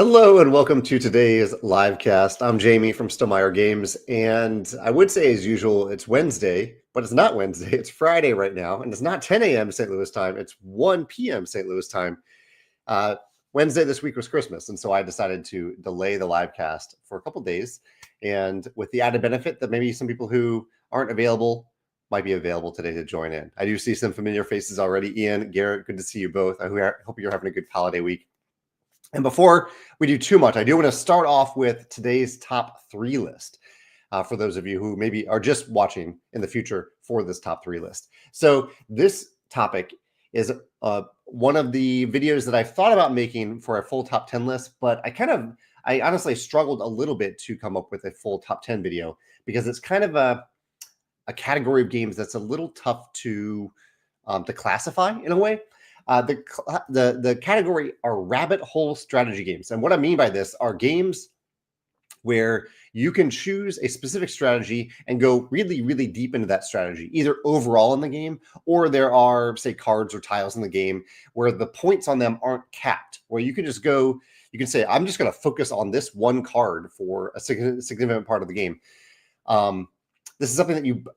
Hello and welcome to today's Livecast. I'm Jamey from Stonemaier Games, and I would say as usual, it's Wednesday, but it's not Wednesday. It's Friday right now, and it's not 10 a.m. St. Louis time. It's 1 p.m. St. Louis time. Wednesday this week was Christmas, and so I decided to delay the Livecast for a couple days, and with the added benefit that maybe some people who aren't available might be available today to join in. I do see some familiar faces already. Ian, Garrett, good to see you both. I hope you're having a good holiday week. And before we do too much, I do want to start off with today's top 3 list for those of you who maybe are just watching in the future for this top 3 list. So this topic is one of the videos that I've thought about making for a full top 10 list, but I honestly struggled a little bit to come up with a full top 10 video because it's kind of a category of games that's a little tough to classify in a way. The category are rabbit hole strategy games. And what I mean by this are games where you can choose a specific strategy and go really, really deep into that strategy, either overall in the game, or there are, say, cards or tiles in the game where the points on them aren't capped, where you can just go, you can say, I'm just going to focus on this one card for a significant part of the game. This is something that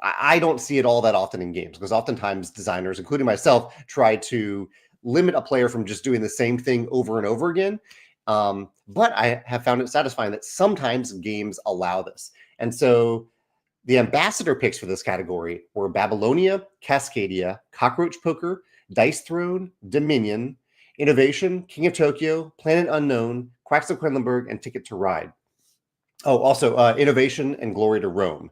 I don't see it all that often in games because oftentimes designers, including myself, try to limit a player from just doing the same thing over and over again. But I have found it satisfying that sometimes games allow this. And so the ambassador picks for this category were Babylonia, Cascadia, Cockroach Poker, Dice Throne, Dominion, Innovation, King of Tokyo, Planet Unknown, Quacks of Quedlinburg, and Ticket to Ride. Oh, also Innovation and Glory to Rome.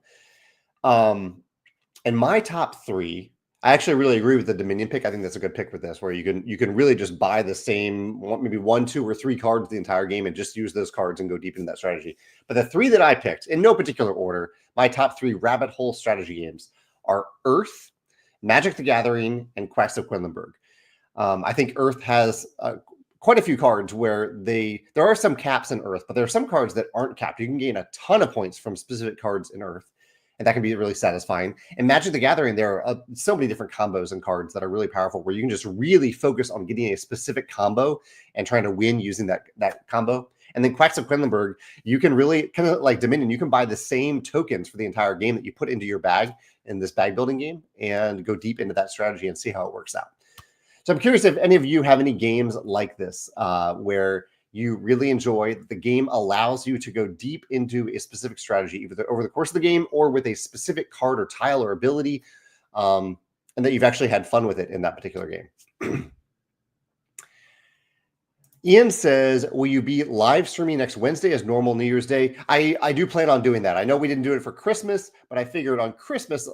And my top 3, I actually really agree with the Dominion pick. I think that's a good pick with this, where you can really just buy the same, maybe 1, 2, or 3 cards the entire game and just use those cards and go deep into that strategy. But the 3 that I picked, in no particular order, my top 3 rabbit hole strategy games are Earth, Magic the Gathering, and Quacks of Quedlinburg. I think Earth has quite a few cards where there are some caps in Earth, but there are some cards that aren't capped. You can gain a ton of points from specific cards in Earth, and that can be really satisfying. And Magic the Gathering, there are so many different combos and cards that are really powerful where you can just really focus on getting a specific combo and trying to win using that combo. And then Quacks of Quedlinburg, you can really, kind of like Dominion, you can buy the same tokens for the entire game that you put into your bag in this bag building game and go deep into that strategy and see how it works out. So I'm curious if any of you have any games like this where you really enjoy. The game allows you to go deep into a specific strategy, either over the course of the game or with a specific card or tile or ability, and that you've actually had fun with it in that particular game. Ian says, will you be live streaming next Wednesday as normal New Year's Day? I do plan on doing that. I know we didn't do it for Christmas, but I figured on Christmas,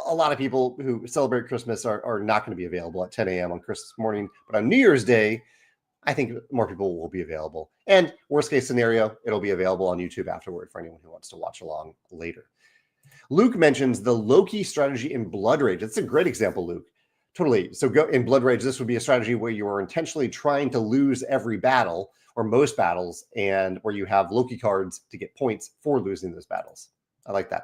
a lot of people who celebrate Christmas are not going to be available at 10 a.m. on Christmas morning. But on New Year's Day, I think more people will be available. And worst case scenario, it'll be available on YouTube afterward for anyone who wants to watch along later. Luke mentions the Loki strategy in Blood Rage. It's a great example, Luke. Totally. So go in Blood Rage, this would be a strategy where you are intentionally trying to lose every battle or most battles, and where you have Loki cards to get points for losing those battles. I like that.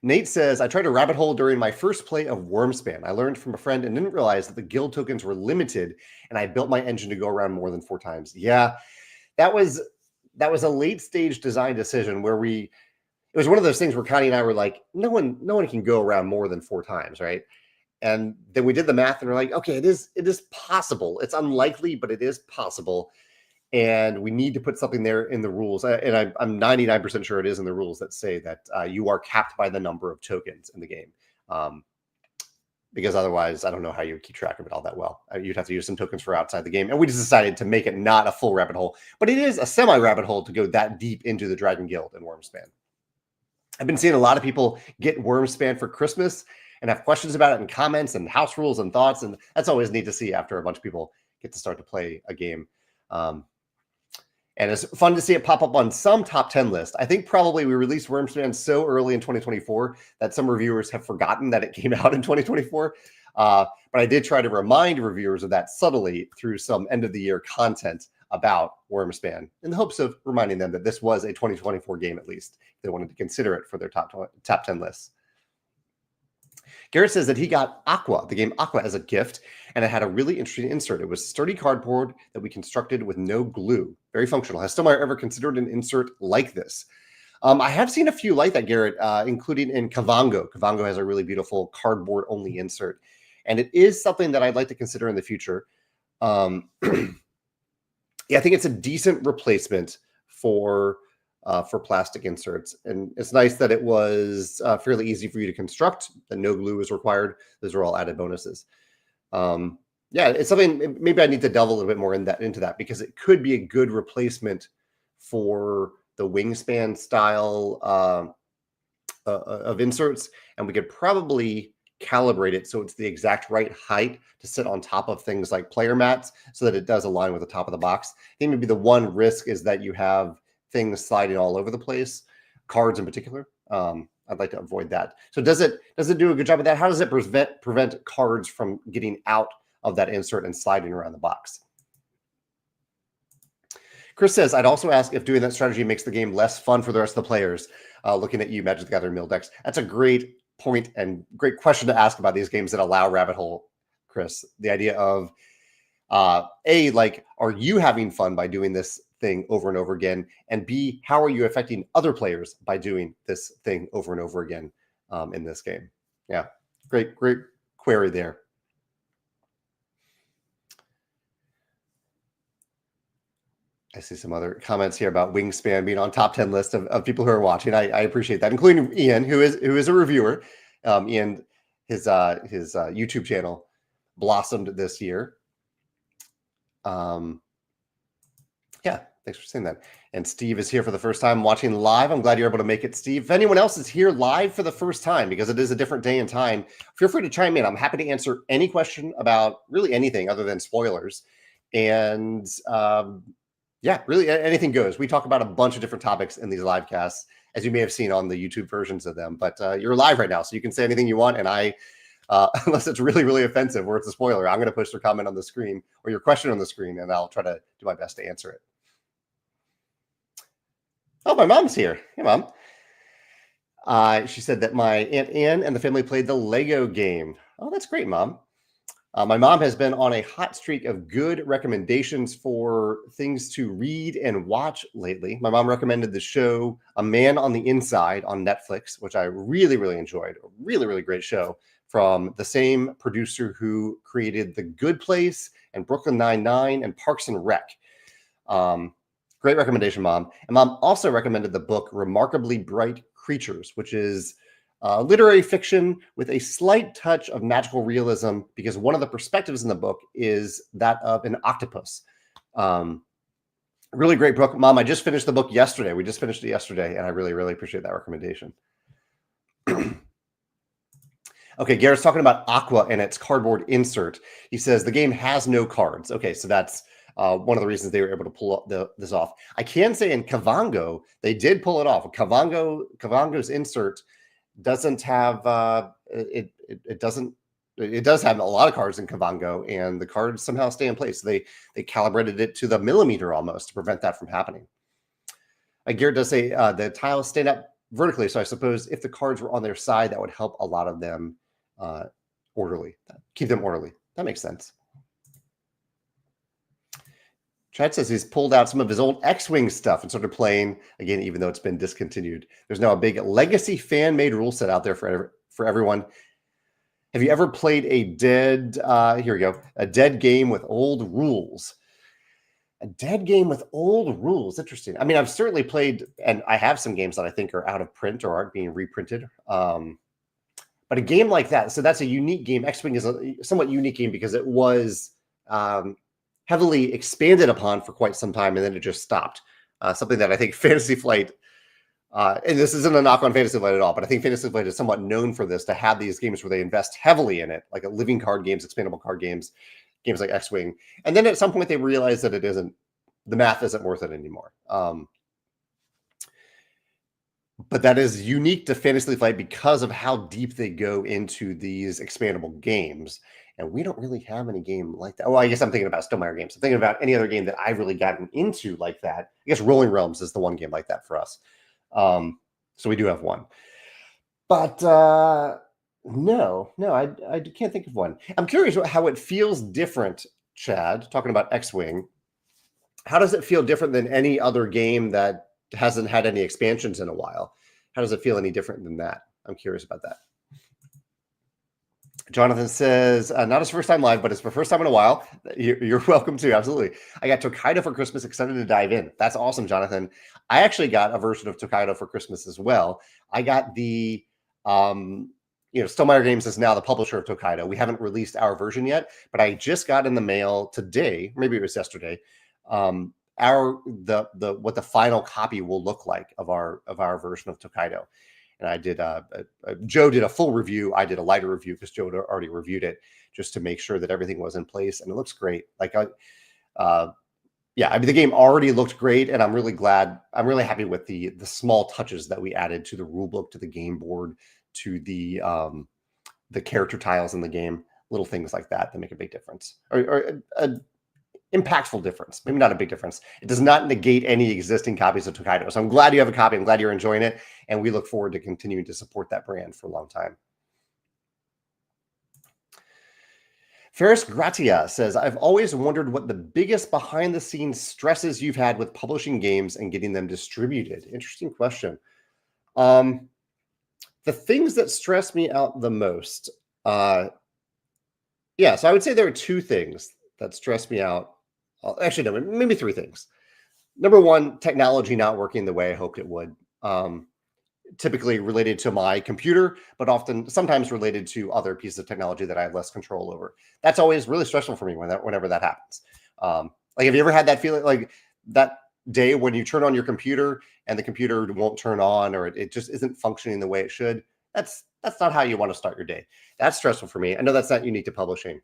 Nate says, I tried a rabbit hole during my first play of Wingspan. I learned from a friend and didn't realize that the guild tokens were limited, and I built my engine to go around more than 4 times. Yeah, that was a late stage design decision where it was one of those things where Connie and I were like, no one can go around more than 4 times, right? And then we did the math and we're like, okay, it is possible. It's unlikely, but it is possible. And we need to put something there in the rules. And I'm 99% sure it is in the rules that say that you are capped by the number of tokens in the game. Because otherwise, I don't know how you would keep track of it all that well. You'd have to use some tokens for outside the game. And we just decided to make it not a full rabbit hole. But it is a semi-rabbit hole to go that deep into the Dragon Guild and Wingspan. I've been seeing a lot of people get Wingspan for Christmas and have questions about it in comments and house rules and thoughts. And that's always neat to see after a bunch of people get to start to play a game. And it's fun to see it pop up on some top 10 list. I think probably we released Wingspan so early in 2024 that some reviewers have forgotten that it came out in 2024. But I did try to remind reviewers of that subtly through some end of the year content about Wingspan in the hopes of reminding them that this was a 2024 game, at least if they wanted to consider it for their top 10 lists. Garrett says that he got Aqua, the game Aqua, as a gift, and it had a really interesting insert. It was sturdy cardboard that we constructed with no glue. Very functional. Has Stonemaier ever considered an insert like this? I have seen a few like that, Garrett, including in Kavango. Kavango has a really beautiful cardboard-only insert, and it is something that I'd like to consider in the future. Yeah, I think it's a decent replacement for plastic inserts, and it's nice that it was fairly easy for you to construct. That no glue is required. Those are all added bonuses. Yeah, it's something. Maybe I need to delve a little bit more into that because it could be a good replacement for the Wingspan style of inserts, and we could probably calibrate it so it's the exact right height to sit on top of things like player mats so that it does align with the top of the box. I think maybe the one risk is that you have things sliding all over the place, cards in particular. I'd like to avoid that. So does it do a good job of that? How does it prevent cards from getting out of that insert and sliding around the box? Chris says, I'd also ask if doing that strategy makes the game less fun for the rest of the players. Looking at you, Magic the Gathering Mill decks. That's a great point and great question to ask about these games that allow rabbit hole, Chris. The idea of, like, are you having fun by doing this thing over and over again? And B, how are you affecting other players by doing this thing over and over again in this game? Yeah, great query there. I see some other comments here about Wingspan being on top 10 list of people who are watching. I appreciate that, including Ian, who is a reviewer. Ian, his YouTube channel blossomed this year. Yeah, thanks for saying that. And Steve is here for the first time watching live. I'm glad you're able to make it, Steve. If anyone else is here live for the first time, because it is a different day and time, feel free to chime in. I'm happy to answer any question about really anything other than spoilers. And yeah, really anything goes. We talk about a bunch of different topics in these live casts, as you may have seen on the YouTube versions of them. But you're live right now, so you can say anything you want. And I, unless it's really, really offensive or it's a spoiler, I'm going to push your comment on the screen or your question on the screen, and I'll try to do my best to answer it. Oh, my mom's here. Hey, Mom. She said that my Aunt Ann and the family played the Lego game. Oh, that's great, Mom. My mom has been on a hot streak of good recommendations for things to read and watch lately. My mom recommended the show A Man on the Inside on Netflix, which I really, really enjoyed. A really, really great show from the same producer who created The Good Place and Brooklyn Nine-Nine and Parks and Rec. Great recommendation, Mom. And Mom also recommended the book Remarkably Bright Creatures, which is literary fiction with a slight touch of magical realism, because one of the perspectives in the book is that of an octopus. Really great book. Mom, I just finished the book yesterday. We just finished it yesterday, and I really, really appreciate that recommendation. Okay, Garrett's talking about Aqua and its cardboard insert. He says the game has no cards. Okay, so that's one of the reasons they were able to pull this off. I can say in Kavango, they did pull it off. Kavango's insert doesn't have it does have a lot of cards in Kavango, and the cards somehow stay in place. They calibrated it to the millimeter almost to prevent that from happening. Garrett does say the tiles stand up vertically, so I suppose if the cards were on their side, that would help a lot of them keep them orderly. That makes sense. Chad says he's pulled out some of his old X-Wing stuff and started playing again, even though it's been discontinued. There's now a big legacy fan-made rule set out there for everyone. Have you ever played a dead game with old rules? A dead game with old rules. Interesting. I mean, I've certainly played, and I have some games that I think are out of print or aren't being reprinted. But a game like that, so that's a unique game. X-Wing is a somewhat unique game because it was heavily expanded upon for quite some time, and then it just stopped. Something that I think Fantasy Flight, and this isn't a knock on Fantasy Flight at all, but I think Fantasy Flight is somewhat known for this, to have these games where they invest heavily in it, like a living card games, expandable card games like X-Wing. And then at some point they realize that the math isn't worth it anymore. But that is unique to Fantasy Flight because of how deep they go into these expandable games. And we don't really have any game like that. Well, I guess I'm thinking about Stonemaier Games. I'm thinking about any other game that I've really gotten into like that. I guess Rolling Realms is the one game like that for us. So we do have one. But No, I can't think of one. I'm curious how it feels different, Chad, talking about X-Wing. How does it feel different than any other game that hasn't had any expansions in a while? How does it feel any different than that? I'm curious about that. Jonathan says, not his first time live, but it's my first time in a while. You're welcome to. Absolutely. I got Tokaido for Christmas. Excited to dive in. That's awesome, Jonathan. I actually got a version of Tokaido for Christmas as well. I got the, Stonemaier Games is now the publisher of Tokaido. We haven't released our version yet, but I just got in the mail today, maybe it was yesterday, what the final copy will look like of our version of Tokaido. And I did Joe did a full review. I did a lighter review because Joe had already reviewed it just to make sure that everything was in place, and it looks great. The game already looked great, and I'm really glad. I'm really happy with the small touches that we added to the rulebook, to the game board, to the character tiles in the game. Little things like that make a big difference, or impactful difference. Maybe not a big difference. It does not negate any existing copies of Tokaido. So I'm glad you have a copy. I'm glad you're enjoying it. And we look forward to continuing to support that brand for a long time. Ferris Gratia says, I've always wondered what the biggest behind the scenes stresses you've had with publishing games and getting them distributed. Interesting question. The things that stress me out the most. So I would say there are two things that stress me out. Actually, no, maybe three things. Number one, technology not working the way I hoped it would. Typically related to my computer, but sometimes related to other pieces of technology that I have less control over. That's always really stressful for me whenever that happens. Have you ever had that feeling, like that day when you turn on your computer and the computer won't turn on, or it just isn't functioning the way it should? That's not how you want to start your day. That's stressful for me. I know that's not unique to publishing.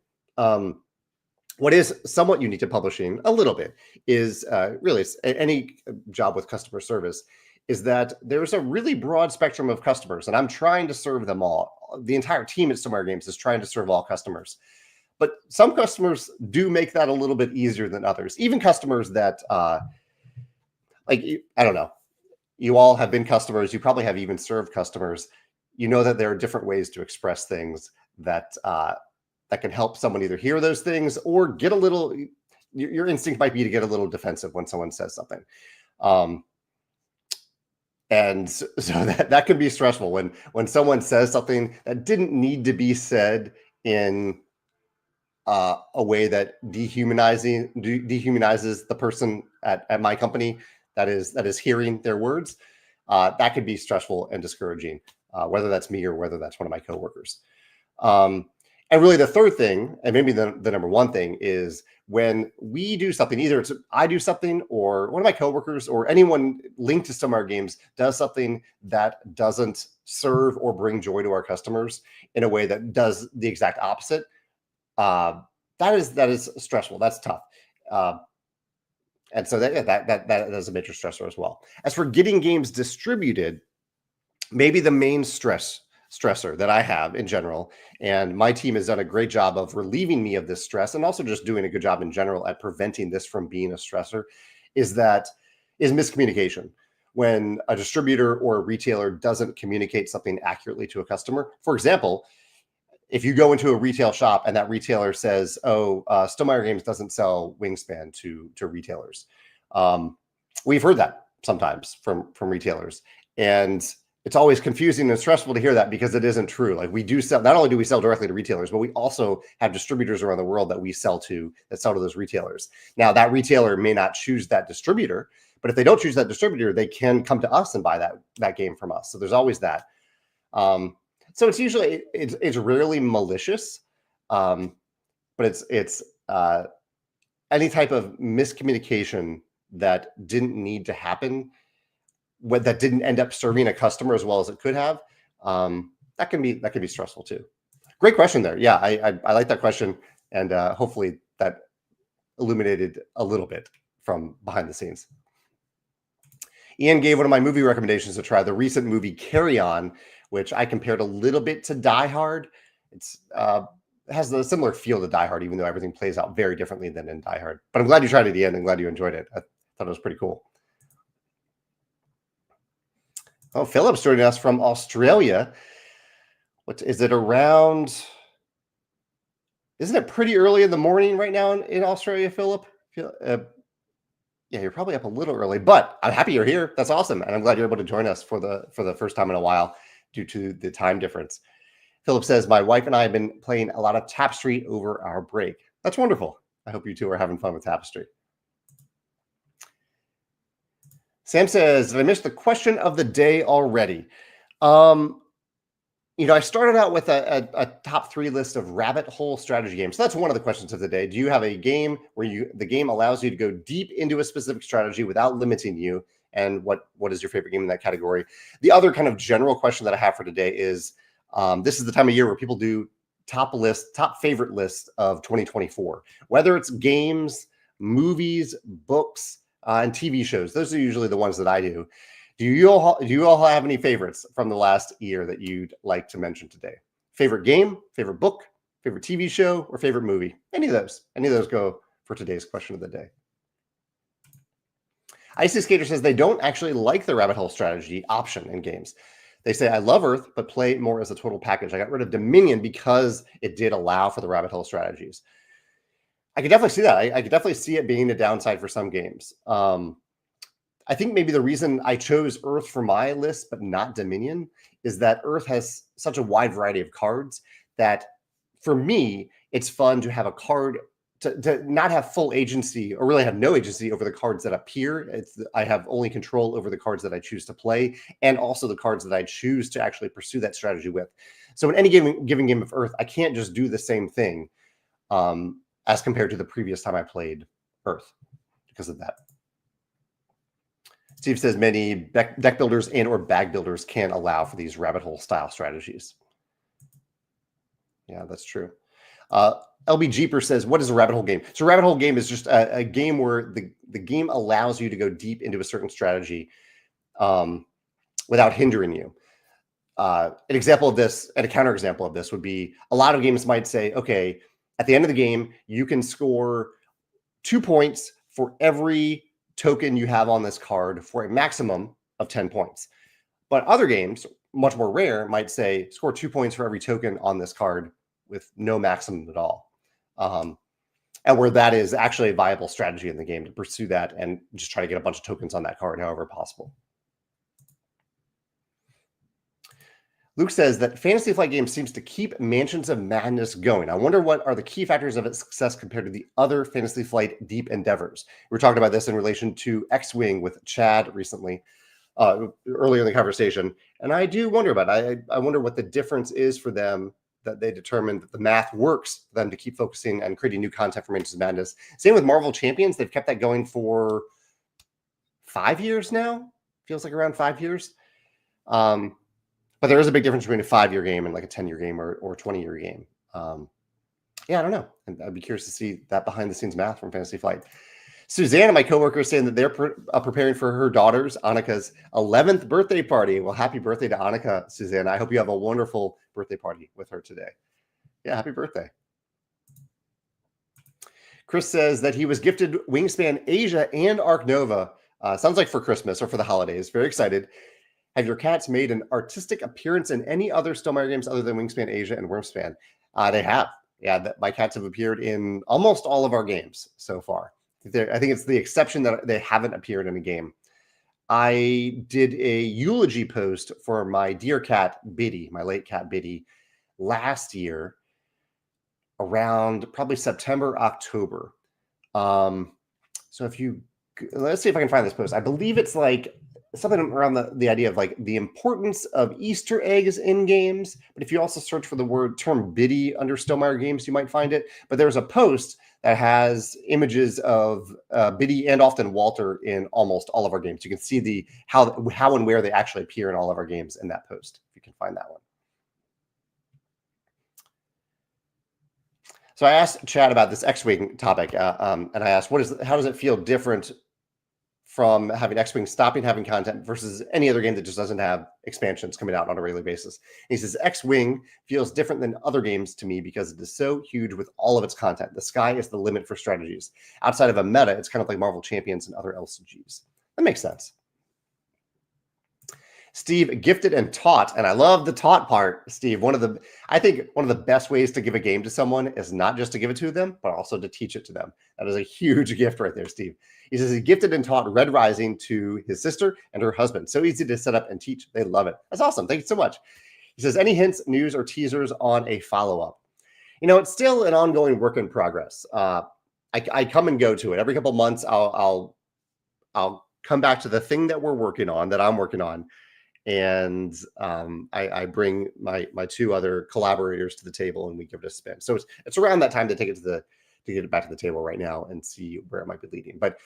What is somewhat unique to publishing a little bit is really any job with customer service is that there's a really broad spectrum of customers, and I'm trying to serve them all. The entire team at Stonemaier Games is trying to serve all customers. But some customers do make that a little bit easier than others. Even customers that, I don't know, you all have been customers. You probably have even served customers. You know that there are different ways to express things that can help someone either hear those things or get a little, your instinct might be to get a little defensive when someone says something. And so that can be stressful when someone says something that didn't need to be said in a way that dehumanizes the person at my company that is hearing their words. That could be stressful and discouraging, whether that's me or whether that's one of my coworkers. And really the third thing, and maybe the number one thing, is when we do something, either it's I do something or one of my coworkers or anyone linked to Stonemaier Games does something that doesn't serve or bring joy to our customers in a way that does the exact opposite. That is stressful. That's tough. And so that is a major stressor as well. As for getting games distributed, maybe the main stressor that I have in general, and my team has done a great job of relieving me of this stress, and also just doing a good job in general at preventing this from being a stressor, is miscommunication. When a distributor or a retailer doesn't communicate something accurately to a customer. For example, if you go into a retail shop and that retailer says, Stonemaier Games doesn't sell Wingspan to retailers. We've heard that sometimes from retailers, and it's always confusing and stressful to hear that because it isn't true. Like, we do sell, not only do we sell directly to retailers, but we also have distributors around the world that sell to those retailers. Now, that retailer may not choose that distributor, but if they don't choose that distributor, they can come to us and buy that game from us. So there's always that. So it's usually, it's rarely malicious, but it's any type of miscommunication that didn't need to happen, that didn't end up serving a customer as well as it could have. That can be stressful too. Great question there. Yeah, I like that question, and hopefully that illuminated a little bit from behind the scenes. Ian gave one of my movie recommendations to try, the recent movie Carry On, which I compared a little bit to Die Hard. It has a similar feel to Die Hard, even though everything plays out very differently than in Die Hard. But I'm glad you tried it, Ian, and glad you enjoyed it. I thought it was pretty cool. Oh, Philip's joining us from Australia. what is it around? Isn't it pretty early in the morning right now in Australia, Philip? Yeah, you're probably up a little early, but I'm happy you're here. That's awesome, and I'm glad you're able to join us for the first time in a while due to the time difference. Philip says, my wife and I have been playing a lot of Tapestry over our break. That's wonderful. I hope you two are having fun with Tapestry. Sam says, did I miss the question of the day already? I started out with a top 3 list of rabbit hole strategy games. So that's one of the questions of the day. Do you have a game where the game allows you to go deep into a specific strategy without limiting you? And what is your favorite game in that category? The other kind of general question that I have for today is, this is the time of year where people do top favorite lists of 2024, whether it's games, movies, books, and TV shows. Those are usually the ones that I do. Do you all have any favorites from the last year that you'd like to mention today? Favorite game, favorite book, favorite TV show, or favorite movie? Any of those go for today's question of the day. Icy Skater says they don't actually like the rabbit hole strategy option in games. They say, I love Earth, but play more as a total package. I got rid of Dominion because it did allow for the rabbit hole strategies. I could definitely see that. I could definitely see it being a downside for some games. I think maybe the reason I chose Earth for my list, but not Dominion, is that Earth has such a wide variety of cards that for me, it's fun to have a card to not have full agency or really have no agency over the cards that appear. I have only control over the cards that I choose to play and also the cards that I choose to actually pursue that strategy with. So in any given game of Earth, I can't just do the same thing as compared to the previous time I played Earth because of that. Steve says many deck builders and or bag builders can allow for these rabbit hole style strategies. Yeah, that's true. LB Jeeper says, what is a rabbit hole game? So a rabbit hole game is just a game where the game allows you to go deep into a certain strategy without hindering you. An example of this and a counterexample of this would be a lot of games might say, okay, at the end of the game, you can score 2 points for every token you have on this card for a maximum of 10 points. But other games, much more rare, might say score 2 points for every token on this card with no maximum at all. And where that is actually a viable strategy in the game to pursue that and just try to get a bunch of tokens on that card however possible. Luke says that Fantasy Flight Games seems to keep Mansions of Madness going. I wonder what are the key factors of its success compared to the other Fantasy Flight deep endeavors. We were talking about this in relation to X-Wing with Chad recently, earlier in the conversation. And I do wonder about it. I wonder what the difference is for them that they determined that the math works for them to keep focusing and creating new content for Mansions of Madness. Same with Marvel Champions. They've kept that going for 5 years now. Feels like around 5 years. But there is a big difference between a 5-year game and like a 10-year game or a 20-year game. Yeah, I don't know. And I'd be curious to see that behind-the-scenes math from Fantasy Flight. Susanna, my coworker, is saying that they're preparing for her daughter's, Annika's 11th birthday party. Well, happy birthday to Annika, Susanna. I hope you have a wonderful birthday party with her today. Yeah, happy birthday. Chris says that he was gifted Wingspan Asia and Arc Nova. Sounds like for Christmas or for the holidays. Very excited. Have your cats made an artistic appearance in any other Stonemaier games other than Wingspan Asia and Wormspan? They have. Yeah, my cats have appeared in almost all of our games so far. I think it's the exception that they haven't appeared in a game. I did a eulogy post for my dear cat, Biddy, my late cat, Biddy, last year around probably September, October. So let's see if I can find this post. I believe it's like something around the idea of like the importance of Easter eggs in games. But if you also search for the term Biddy under Stonemaier Games, you might find it. But there's a post that has images of Biddy and often Walter in almost all of our games. You can see how and where they actually appear in all of our games in that post, if you can find that one. So I asked Chad about this X-Wing topic, and I asked, how does it feel different from having X-Wing stopping having content versus any other game that just doesn't have expansions coming out on a regular basis? And he says, X-Wing feels different than other games to me because it is so huge with all of its content. The sky is the limit for strategies. Outside of a meta, it's kind of like Marvel Champions and other LCGs. That makes sense. Steve, gifted and taught, and I love the taught part, Steve. I think one of the best ways to give a game to someone is not just to give it to them, but also to teach it to them. That is a huge gift right there, Steve. He says he gifted and taught Red Rising to his sister and her husband. So easy to set up and teach. They love it. That's awesome. Thank you so much. He says, any hints, news, or teasers on a follow-up? It's still an ongoing work in progress. I come and go to it. Every couple of months, I'll come back to the thing that we're working on, that I'm working on. And I bring my two other collaborators to the table and we give it a spin. So it's around that time to get it back to the table right now and see where it might be leading. But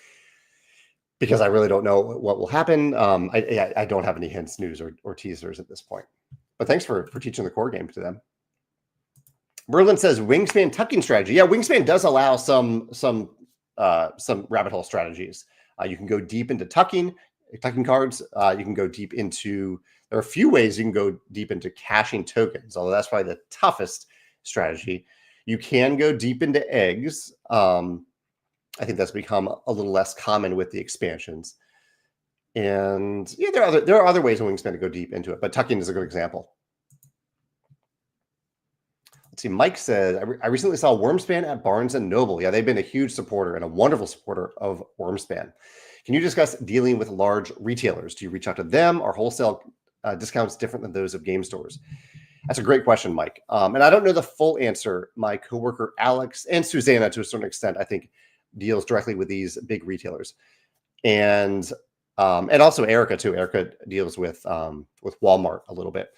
because I really don't know what will happen, I don't have any hints, news, or teasers at this point. But thanks for teaching the core game to them. Merlin says Wingspan tucking strategy. Yeah, Wingspan does allow some rabbit hole strategies. You can go deep into tucking cards. You can go deep into, there are a few ways you can go deep into caching tokens, although that's probably the toughest strategy. You can go deep into eggs. I think that's become a little less common with the expansions. And yeah, there are other ways in Wingspan to go deep into it, but tucking is a good example. Let's see, Mike says, I recently saw Wormspan at Barnes & Noble. Yeah, they've been a huge supporter and a wonderful supporter of Wormspan. Can you discuss dealing with large retailers? Do you reach out to them? Are wholesale discounts different than those of game stores? That's a great question, Mike. And I don't know the full answer. My coworker Alex and Susanna, to a certain extent, I think, deals directly with these big retailers, and also Erica too. Erica deals with Walmart a little bit.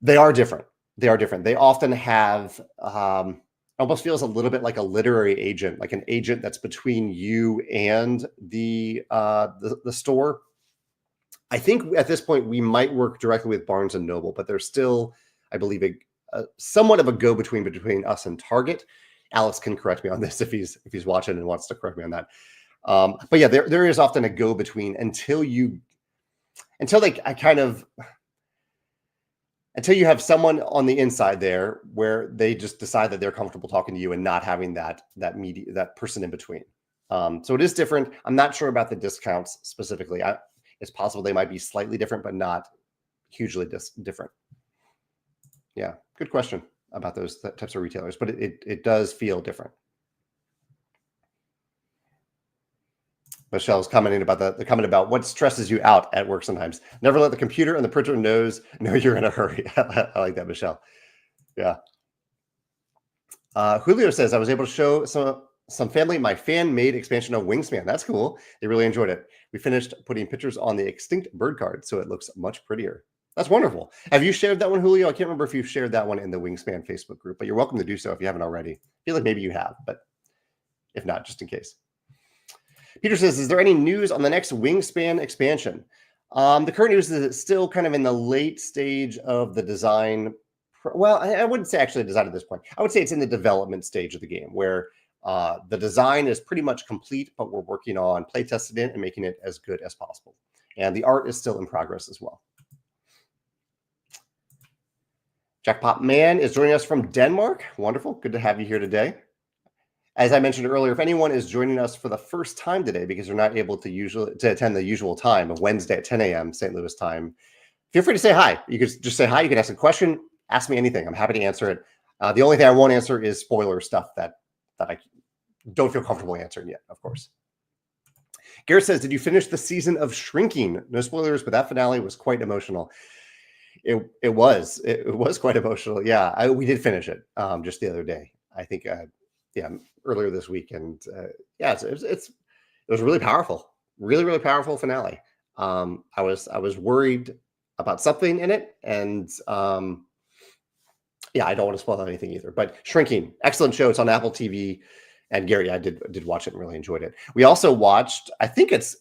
They are different. They often have almost feels a little bit like a literary agent, like an agent that's between you and the store. I think at this point we might work directly with Barnes & Noble, but there's still, I believe, a somewhat of a go-between between us and Target. Alex can correct me on this if he's watching and wants to correct me on that. But yeah, there is often a go-between until you have someone on the inside there where they just decide that they're comfortable talking to you and not having that person in between. So it is different. I'm not sure about the discounts specifically. It's possible they might be slightly different, but not hugely different. Yeah, good question about those types of retailers, but it does feel different. Michelle's commenting about the comment about what stresses you out at work sometimes. Never let the computer and the printer know you're in a hurry. I like that, Michelle. Yeah. Julio says, I was able to show some family my fan-made expansion of Wingspan. That's cool. They really enjoyed it. We finished putting pictures on the extinct bird card, so it looks much prettier. That's wonderful. Have you shared that one, Julio? I can't remember if you've shared that one in the Wingspan Facebook group, but you're welcome to do so if you haven't already. I feel like maybe you have, but if not, just in case. Peter says, is there any news on the next Wingspan expansion? The current news is it's still kind of in the late stage of the design. Well, I wouldn't say actually design at this point. I would say it's in the development stage of the game where the design is pretty much complete, but we're working on playtesting it and making it as good as possible. And the art is still in progress as well. Jackpot Man is joining us from Denmark. Wonderful. Good to have you here today. As I mentioned earlier, if anyone is joining us for the first time today because they're not able to attend the usual time of Wednesday at 10 a.m. St. Louis time, feel free to say hi. You could just say hi. You can ask a question. Ask me anything. I'm happy to answer it. The only thing I won't answer is spoiler stuff that I don't feel comfortable answering yet, of course. Garrett says, did you finish the season of Shrinking? No spoilers, but that finale was quite emotional. It was quite emotional. Yeah, we did finish it just the other day. I think, earlier this week, and it was really powerful, really powerful finale. I was worried about something in it, and I don't want to spoil anything either. But Shrinking, excellent show. It's on Apple TV, and Gary, I did watch it and really enjoyed it. We also watched. I think it's.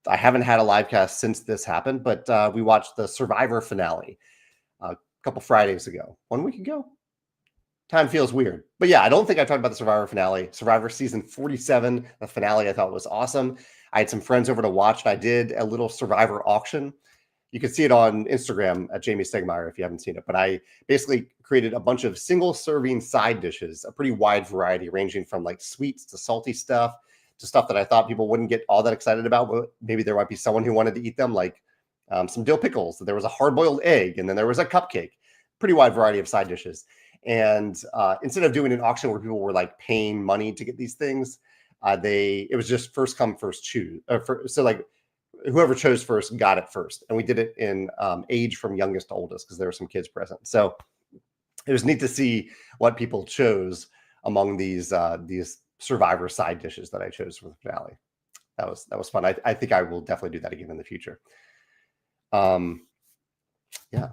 I haven't had a live cast since this happened, but we watched the Survivor finale a couple Fridays ago, 1 week ago. Time feels weird. But yeah, I don't think I talked about the Survivor finale. Survivor season 47, the finale I thought was awesome. I had some friends over to watch, and I did a little Survivor auction. You can see it on Instagram at Jamey Stonemaier if you haven't seen it. But I basically created a bunch of single serving side dishes, a pretty wide variety, ranging from like sweets to salty stuff to stuff that I thought people wouldn't get all that excited about. But maybe there might be someone who wanted to eat them, like some dill pickles, there was a hard-boiled egg, and then there was a cupcake. Pretty wide variety of side dishes. And instead of doing an auction where people were like paying money to get these things, it was just first come, first choose. So like whoever chose first got it first. And we did it in age from youngest to oldest because there were some kids present. So it was neat to see what people chose among these survivor side dishes that I chose for the finale. That was fun. I think I will definitely do that again in the future. Yeah.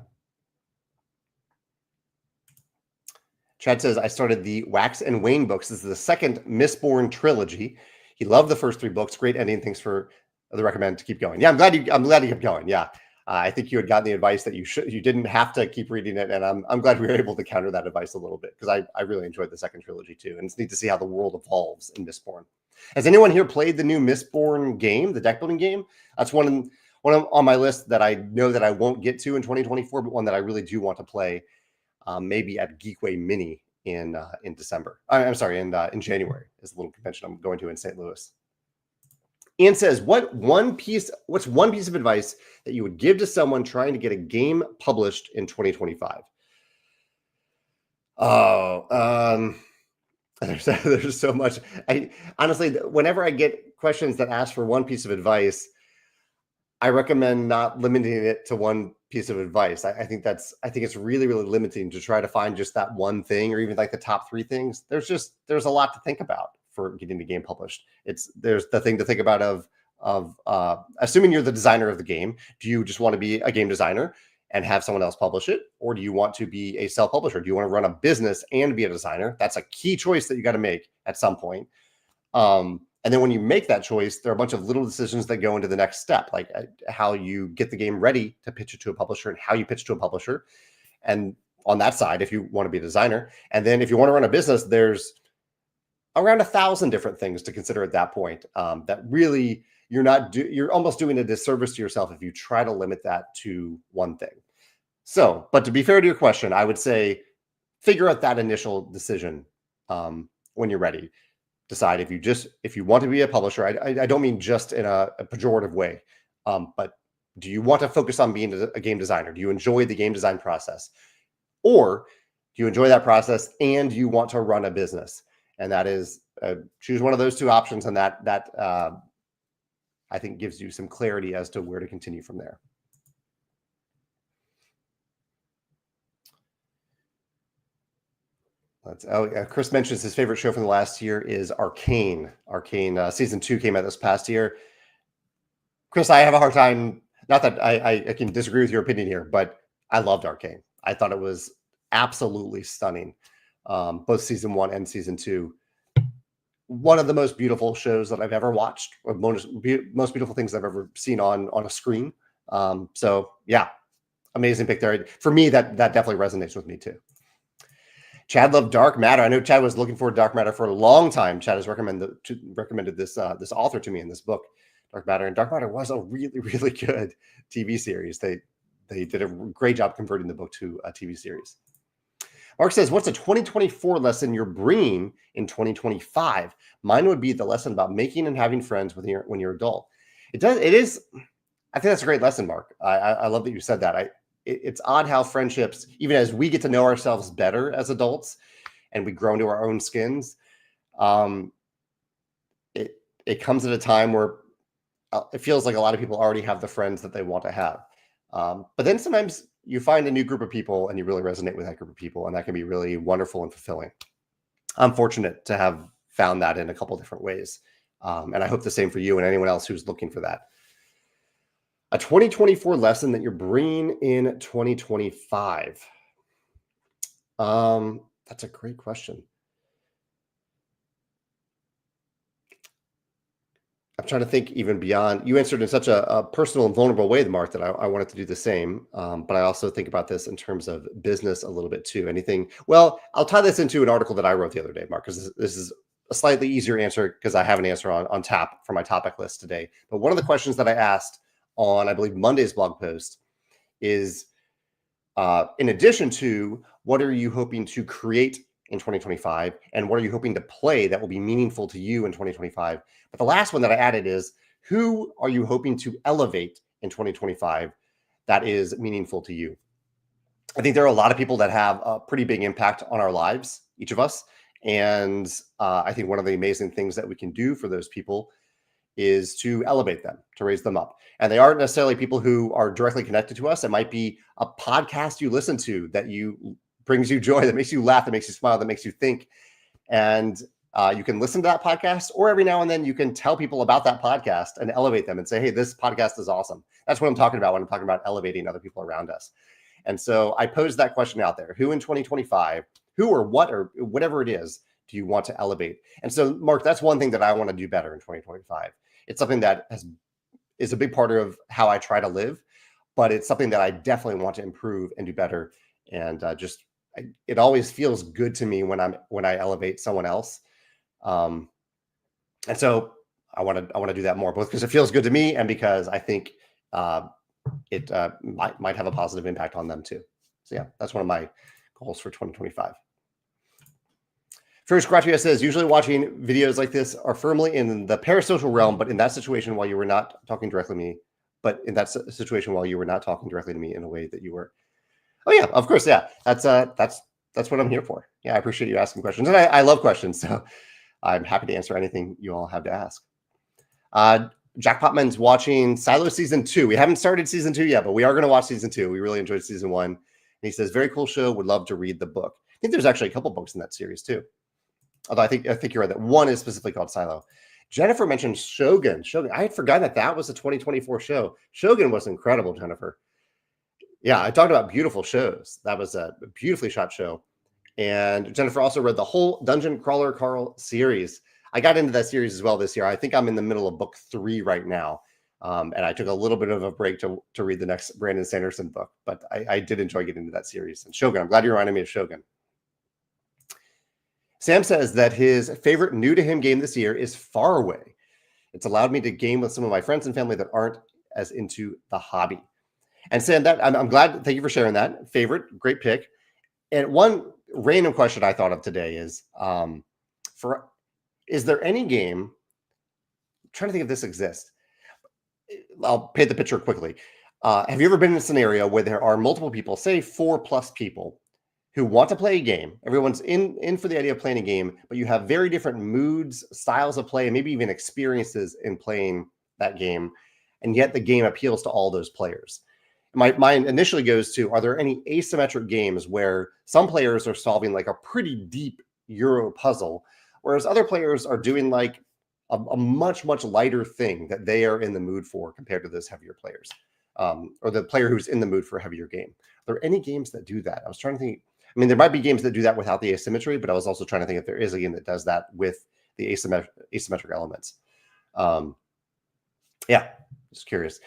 Chad says, I started the Wax and Wayne books. This is the second Mistborn trilogy. He loved the first 3 books. Great ending. Thanks for the recommend to keep going. Yeah, I'm glad you kept going. Yeah. I think you had gotten the advice that you didn't have to keep reading it. And I'm glad we were able to counter that advice a little bit because I really enjoyed the second trilogy too. And it's neat to see how the world evolves in Mistborn. Has anyone here played the new Mistborn game, the deck building game? That's one on my list that I know that I won't get to in 2024, but one that I really do want to play. Maybe at Geekway Mini in December. I'm sorry, in January is a little convention I'm going to in St. Louis. Ian says, what's one piece of advice that you would give to someone trying to get a game published in 2025? Oh, there's so much. Honestly, whenever I get questions that ask for one piece of advice, I recommend not limiting it to one piece of advice. I think it's really, really limiting to try to find just that one thing or even like the top 3 things. There's a lot to think about for getting the game published. There's the thing to think about of assuming you're the designer of the game. Do you just want to be a game designer and have someone else publish it? Or do you want to be a self-publisher? Do you want to run a business and be a designer? That's a key choice that you got to make at some point. And then when you make that choice, there are a bunch of little decisions that go into the next step, like how you get the game ready to pitch it to a publisher and how you pitch to a publisher. And on that side, if you want to be a designer, and then if you want to run a business, there's around 1,000 different things to consider at that point. That really you're almost doing a disservice to yourself if you try to limit that to one thing. So, but to be fair to your question, I would say figure out that initial decision when you're ready. Decide if you want to be a publisher. I don't mean just in a pejorative way, but do you want to focus on being a game designer? Do you enjoy the game design process, or do you enjoy that process and you want to run a business? And that is choose one of those 2 options, and that I think gives you some clarity as to where to continue from there. Chris mentions his favorite show from the last year is Arcane. Arcane season 2 came out this past year. Chris, I have a hard time. Not that I can disagree with your opinion here, but I loved Arcane. I thought it was absolutely stunning. Both season 1 and season 2. One of the most beautiful shows that I've ever watched, or most beautiful things I've ever seen on a screen. So yeah, amazing pick there. For me, that definitely resonates with me too. Chad loved Dark Matter. I know Chad was looking for Dark Matter for a long time. Chad has recommended this author to me in this book, Dark Matter. And Dark Matter was a really, really good TV series. They did a great job converting the book to a TV series. Mark says, what's a 2024 lesson you're bringing in 2025? Mine would be the lesson about making and having friends when you're adult. It is. I think that's a great lesson, Mark. I love that you said that. It's odd how friendships, even as we get to know ourselves better as adults and we grow into our own skins, it comes at a time where it feels like a lot of people already have the friends that they want to have. But then sometimes you find a new group of people and you really resonate with that group of people, and that can be really wonderful and fulfilling. I'm fortunate to have found that in a couple different ways. And I hope the same for you and anyone else who's looking for that. A 2024 lesson that you're bringing in 2025. That's a great question. I'm trying to think even beyond. You answered in such a personal and vulnerable way, Mark, that I wanted to do the same. But I also think about this in terms of business a little bit too. Anything? Well, I'll tie this into an article that I wrote the other day, Mark, because this is a slightly easier answer because I have an answer on tap for my topic list today. But one of the questions that I asked on, I believe, Monday's blog post is, in addition to what are you hoping to create in 2025 and what are you hoping to play that will be meaningful to you in 2025? But the last one that I added is, who are you hoping to elevate in 2025 that is meaningful to you. I think there are a lot of people that have a pretty big impact on our lives, each of us. And I think one of the amazing things that we can do for those people is to elevate them, to raise them up. And they aren't necessarily people who are directly connected to us. It might be a podcast you listen to that brings you joy, that makes you laugh, that makes you smile, that makes you think. And you can listen to that podcast, or every now and then you can tell people about that podcast and elevate them and say, hey, this podcast is awesome. That's what I'm talking about when I'm talking about elevating other people around us. And so I posed that question out there. Who in 2025, who or what or whatever it is, do you want to elevate? And so, Mark, that's one thing that I want to do better in 2025. It's something that is a big part of how I try to live, but it's something that I definitely want to improve and do better. And it always feels good to me when I elevate someone else. And so I want to do that more, both because it feels good to me and because I think it might have a positive impact on them too. So yeah, that's one of my goals for 2025. First, Gratria says, usually watching videos like this are firmly in the parasocial realm, but in that situation while you were not talking directly to me, in a way that you were. Oh yeah, of course. Yeah, that's what I'm here for. Yeah, I appreciate you asking questions. And I love questions. So I'm happy to answer anything you all have to ask. Jack Potman's watching Silo Season 2. We haven't started Season 2 yet, but we are going to watch Season 2. We really enjoyed Season 1. And he says, very cool show. Would love to read the book. I think there's actually a couple books in that series too. Although I think you're right that one is specifically called Silo. Jennifer mentioned Shogun. I had forgotten that was a 2024 show. Shogun was incredible, Jennifer. Yeah, I talked about beautiful shows. That was a beautifully shot show. And Jennifer also read the whole Dungeon Crawler Carl series. I got into that series as well this year. I think I'm in the middle of book 3 right now. And I took a little bit of a break to read the next Brandon Sanderson book. But I did enjoy getting into that series. And Shogun, I'm glad you reminded me of Shogun. Sam says that his favorite new to him game this year is Far Away. It's allowed me to game with some of my friends and family that aren't as into the hobby. And Sam, I'm glad. Thank you for sharing that. Favorite, great pick. And one random question I thought of today is, is there any game? I'm trying to think if this exists. I'll paint the picture quickly. Have you ever been in a scenario where there are multiple people, say 4+ people, who want to play a game? Everyone's in for the idea of playing a game, but you have very different moods, styles of play, and maybe even experiences in playing that game, and yet the game appeals to all those players. My mind initially goes to, are there any asymmetric games where some players are solving like a pretty deep Euro puzzle, whereas other players are doing like a much, much lighter thing that they are in the mood for compared to those heavier players, or the player who's in the mood for a heavier game? Are there any games that do that? I was trying to think. I mean, there might be games that do that without the asymmetry, but I was also trying to think if there is a game that does that with the asymmetric elements. Yeah, just curious.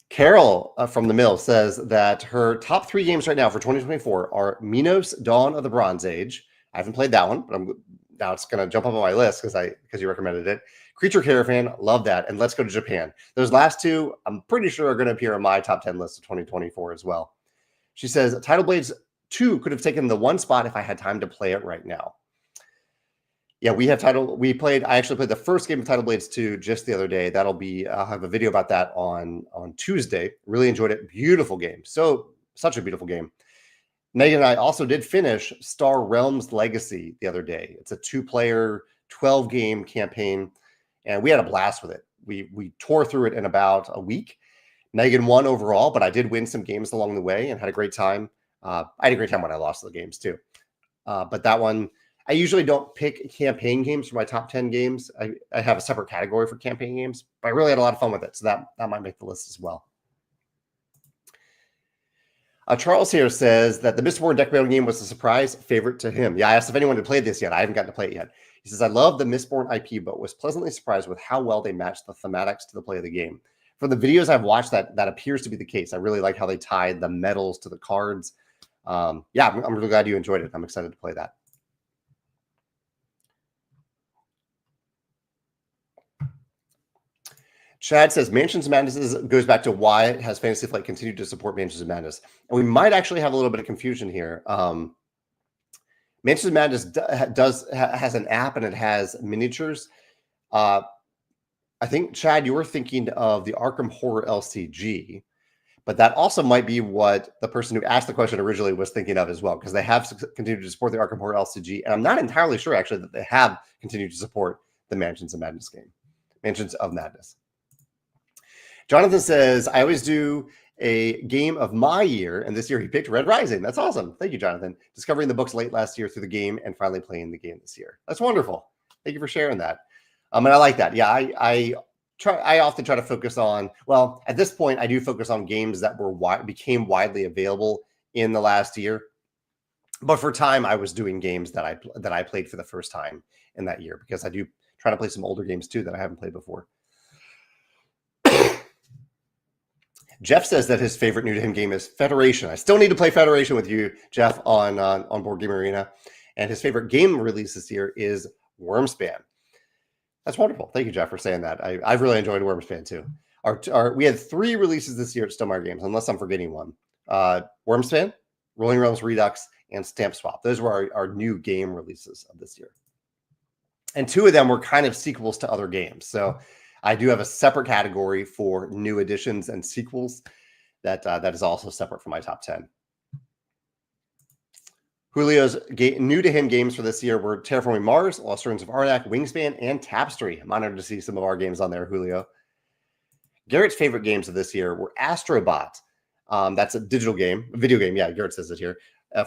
Carol from the Mill says that her top 3 games right now for 2024 are Minos, Dawn of the Bronze Age. I haven't played that one, but now it's going to jump up on my list because you recommended it. Creature Caravan, love that, and Let's Go to Japan. Those last 2, I'm pretty sure are going to appear on my top 10 list of 2024 as well. She says Tidal Blades 2 could have taken the 1 spot if I had time to play it right now. Yeah, I actually played the first game of Tidal Blades 2 just the other day. I'll have a video about that on Tuesday. Really enjoyed it. Beautiful game. Such a beautiful game. Megan and I also did finish Star Realms Legacy the other day. It's a 2-player, 12-game campaign, and we had a blast with it. We tore through it in about a week. Megan won overall, but I did win some games along the way and had a great time. I had a great time when I lost the games too. But that one, I usually don't pick campaign games for my top 10 games. I have a separate category for campaign games, but I really had a lot of fun with it. So that might make the list as well. Charles here says that the Mistborn deck building game was a surprise favorite to him. Yeah, I asked if anyone had played this yet. I haven't gotten to play it yet. He says, I love the Mistborn IP, but was pleasantly surprised with how well they matched the thematics to the play of the game. From the videos I've watched, that appears to be the case. I really like how they tied the medals to the cards. I'm really glad you enjoyed it. I'm excited to play that. Chad says Mansions of Madness goes back to why has Fantasy Flight continued to support Mansions of Madness. And we might actually have a little bit of confusion here. Mansions of Madness has an app and it has miniatures. I think, Chad, you were thinking of the Arkham Horror LCG. But that also might be what the person who asked the question originally was thinking of as well, because they have continued to support the Arkham Horror LCG, and I'm not entirely sure actually that they have continued to support the Mansions of Madness game, Mansions of Madness. Jonathan says, I always do a game of my year, and this year he picked Red Rising. That's awesome. Thank you, Jonathan. Discovering the books late last year through the game and finally playing the game this year. That's wonderful. Thank you for sharing that. And I like that. Yeah, I often try to focus on, well, at this point, I do focus on games that became widely available in the last year. But for time, I was doing games that I played for the first time in that year, because I do try to play some older games too that I haven't played before. Jeff says that his favorite new to him game is Federation. I still need to play Federation with you, Jeff, on Board Game Arena. And his favorite game release this year is Wingspan. That's wonderful. Thank you, Jeff, for saying that. I've really enjoyed Wingspan too. We had 3 releases this year at Stonemaier Games, unless I'm forgetting one. Wingspan, Rolling Realms Redux, and Stamp Swap. Those were our new game releases of this year. And 2 of them were kind of sequels to other games. So I do have a separate category for new additions and sequels that is also separate from my top 10. Julio's new to him games for this year were Terraforming Mars, Lost Ruins of Arnak, Wingspan, and Tapestry. I'm honored to see some of our games on there, Julio. Garrett's favorite games of this year were Astrobot. That's a video game. Yeah, Garrett says it here.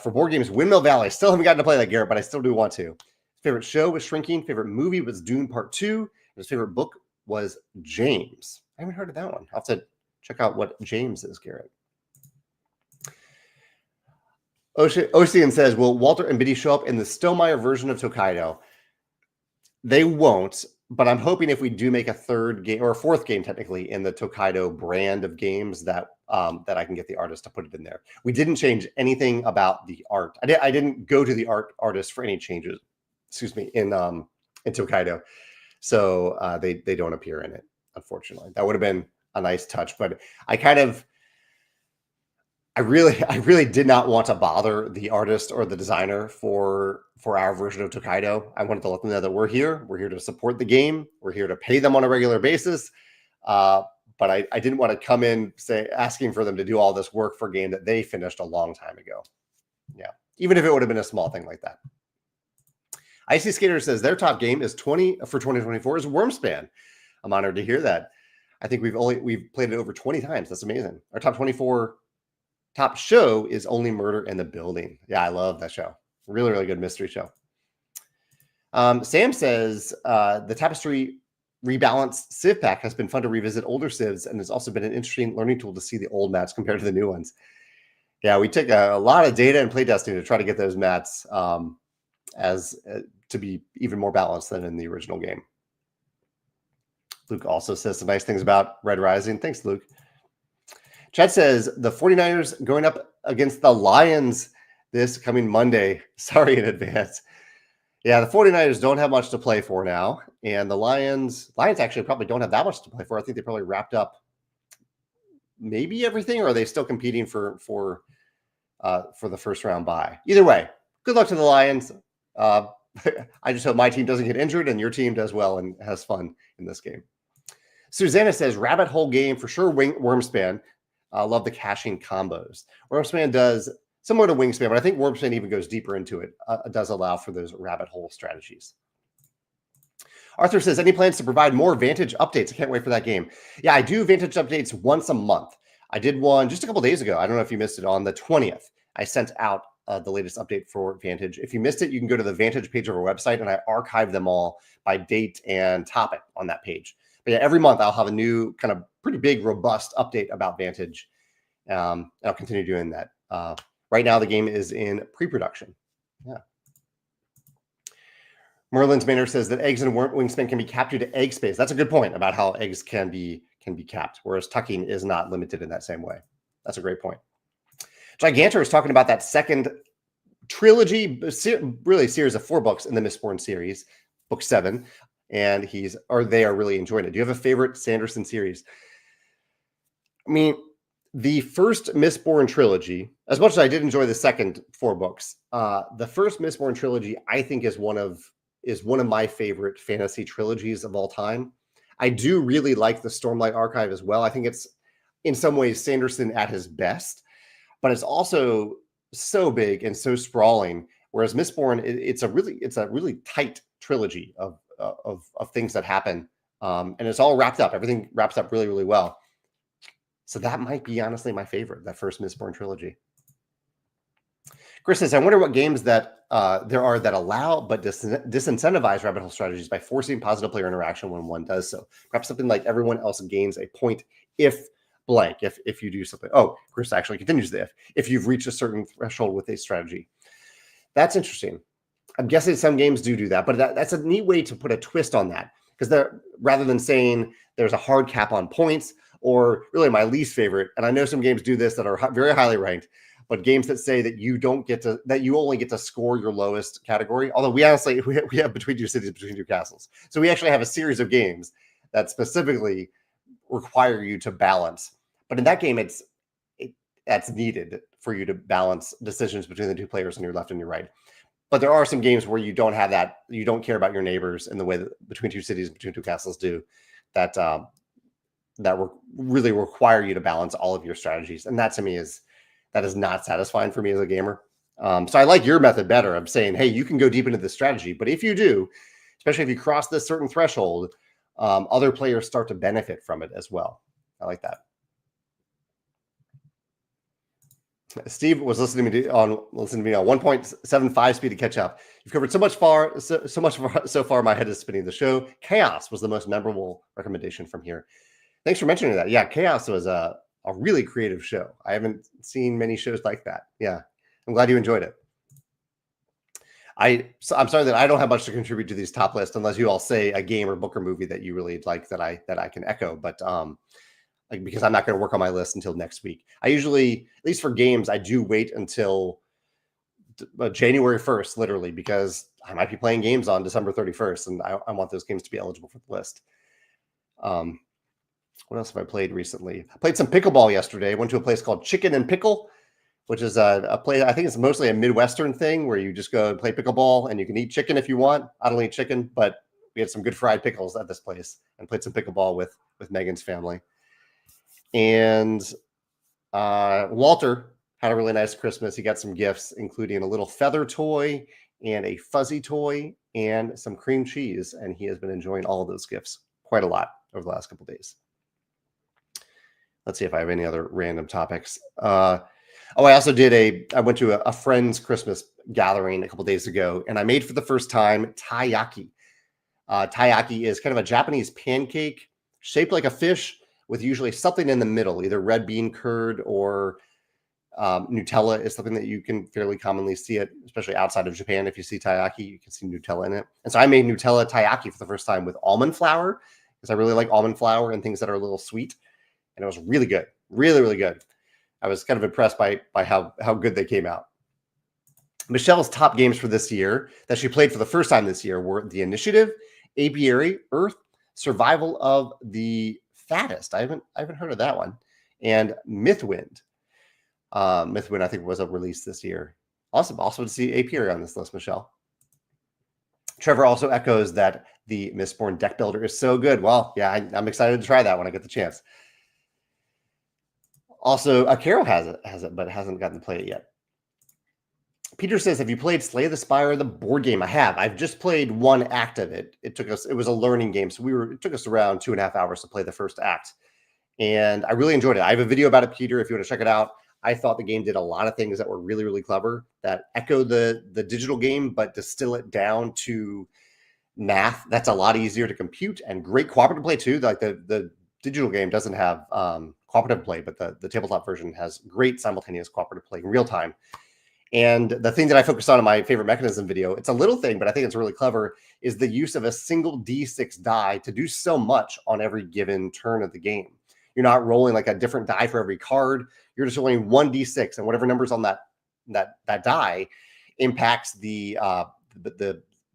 For board games, Windmill Valley. I still haven't gotten to play that, Garrett, but I still do want to. Favorite show was Shrinking. Favorite movie was Dune Part 2. His favorite book was James. I haven't heard of that one. I'll have to check out what James is, Garrett. Ocean says, will Walter and Biddy show up in the Stonemaier version of Tokaido? They won't, but I'm hoping if we do make a 3rd game, or a 4th game technically, in the Tokaido brand of games, that I can get the artist to put it in there. We didn't change anything about the art. I didn't go to the artist for any changes, in Tokaido. So they don't appear in it, unfortunately. That would have been a nice touch, but I really did not want to bother the artist or the designer for our version of Tokaido. I wanted to let them know that we're here to support the game. We're here to pay them on a regular basis. But I didn't want to come in asking for them to do all this work for a game that they finished a long time ago. Yeah, even if it would have been a small thing like that. Icy Skater says their top game is 2024 is Wingspan. I'm honored to hear that. I think we've played it over 20 times. That's amazing. Our top 24 top show is Only Murder in the Building. Yeah, I love that show. Really, really good mystery show. Sam says the Tapestry rebalanced Civ pack has been fun to revisit older Civs, and has also been an interesting learning tool to see the old mats compared to the new ones. Yeah, we took a lot of data and playtesting to try to get those mats to be even more balanced than in the original game. Luke also says some nice things about Red Rising. Thanks, Luke. Chad says the 49ers going up against the Lions this coming Monday. Sorry in advance. Yeah, the 49ers don't have much to play for now. And the Lions actually probably don't have that much to play for. I think they probably wrapped up maybe everything, or are they still competing for the first round bye? Either way, good luck to the Lions. I just hope my team doesn't get injured and your team does well and has fun in this game. Susanna says rabbit hole game for sure. Wingspan. Love the caching combos. Wingspan does similar to Wingspan, but I think Wingspan even goes deeper into it. Does allow for those rabbit hole strategies. Arthur says, any plans to provide more Vantage updates? I can't wait for that game. Yeah, I do Vantage updates once a month. I did one just a couple days ago. I don't know if you missed it. On the 20th, I sent out the latest update for Vantage. If you missed it, you can go to the Vantage page of our website, and I archive them all by date and topic on that page. But yeah, every month I'll have a new kind of pretty big, robust update about Vantage. And I'll continue doing that. Right now, the game is in pre-production. Yeah. Merlin's Manor says that eggs in Wingspan can be capped due to egg space. That's a good point about how eggs can be capped, whereas tucking is not limited in that same way. That's a great point. Gigantor is talking about that second trilogy, really series of 4 books in the Mistborn series, book 7, and they are really enjoying it. Do you have a favorite Sanderson series? I mean, the first Mistborn trilogy, as much as I did enjoy the second 4 books, the first Mistborn trilogy I think is one of my favorite fantasy trilogies of all time. I do really like the Stormlight Archive as well. I think it's in some ways Sanderson at his best, but it's also so big and so sprawling. Whereas Mistborn, it's a really tight trilogy of things that happen, and it's all wrapped up. Everything wraps up really, really well. So that might be honestly my favorite, that first Mistborn trilogy. Chris says, I wonder what games that there are that allow but disincentivize rabbit hole strategies by forcing positive player interaction when one does so. Perhaps something like everyone else gains a point if blank, if you do something. Oh, Chris actually continues the if you've reached a certain threshold with a strategy. That's interesting. I'm guessing some games do that, but that's a neat way to put a twist on that, because rather than saying there's a hard cap on points, or really my least favorite, and I know some games do this that are very highly ranked, but games that say that you only get to score your lowest category. Although we have Between Two Cities, Between Two Castles. So we actually have a series of games that specifically require you to balance. But in that game, that's needed for you to balance decisions between the two players on your left and your right. But there are some games where you don't have that. You don't care about your neighbors in the way that Between Two Cities, Between Two Castles do. That really require you to balance all of your strategies. And that to me is not satisfying for me as a gamer. So I like your method better of saying, hey, you can go deep into the strategy, but if you do, especially if you cross this certain threshold, other players start to benefit from it as well. I like that. Steve was listening to me on 1.75 speed to catch up. You've covered so much so far. My head is spinning. The show Chaos was the most memorable recommendation from here. Thanks for mentioning that. Yeah, Chaos was a really creative show. I haven't seen many shows like that. Yeah, I'm glad you enjoyed it. I'm sorry that I don't have much to contribute to these top lists unless you all say a game or book or movie that you really like that I can echo. But because I'm not going to work on my list until next week. I usually, at least for games, I do wait until January 1st, literally, because I might be playing games on December 31st, and I want those games to be eligible for the list. What else have I played recently? I played some pickleball yesterday. I went to a place called Chicken and Pickle, which is a place, I think it's mostly a Midwestern thing where you just go and play pickleball and you can eat chicken if you want. I don't eat chicken, but we had some good fried pickles at this place and played some pickleball with Megan's family. And Walter had a really nice Christmas. He got some gifts, including a little feather toy and a fuzzy toy and some cream cheese. And he has been enjoying all of those gifts quite a lot over the last couple of days. Let's see if I have any other random topics. I went to a friend's Christmas gathering a couple days ago, and I made for the first time taiyaki. Taiyaki is kind of a Japanese pancake shaped like a fish with usually something in the middle, either red bean curd or Nutella is something that you can fairly commonly see it, especially outside of Japan. If you see taiyaki, you can see Nutella in it. And so I made Nutella taiyaki for the first time with almond flour, because I really like almond flour and things that are a little sweet. And it was really good, really, really good. I was kind of impressed by how good they came out. Michelle's top games for this year that she played for the first time this year were The Initiative, Apiary, Earth, Survival of the Fattest. I haven't heard of that one. And Mythwind. Mythwind, I think, was a release this year. Awesome. Also to see Apiary on this list, Michelle. Trevor also echoes that the Mistborn deck builder is so good. Well, yeah, I'm excited to try that when I get the chance. Also, Carol has it, but hasn't gotten to play it yet. Peter says, have you played Slay the Spire, the board game? I have. I've just played one act of it. It was a learning game. So it took us around 2.5 hours to play the first act. And I really enjoyed it. I have a video about it, Peter, if you want to check it out. I thought the game did a lot of things that were really, really clever that echo the digital game, but distill it down to math. That's a lot easier to compute and great cooperative play too. Like the digital game doesn't have cooperative play, but the tabletop version has great simultaneous cooperative play in real time. And the thing that I focused on in my favorite mechanism video, it's a little thing, but I think it's really clever, is the use of a single D6 die to do so much on every given turn of the game. You're not rolling like a different die for every card. You're just rolling one D6, and whatever number's on that die impacts the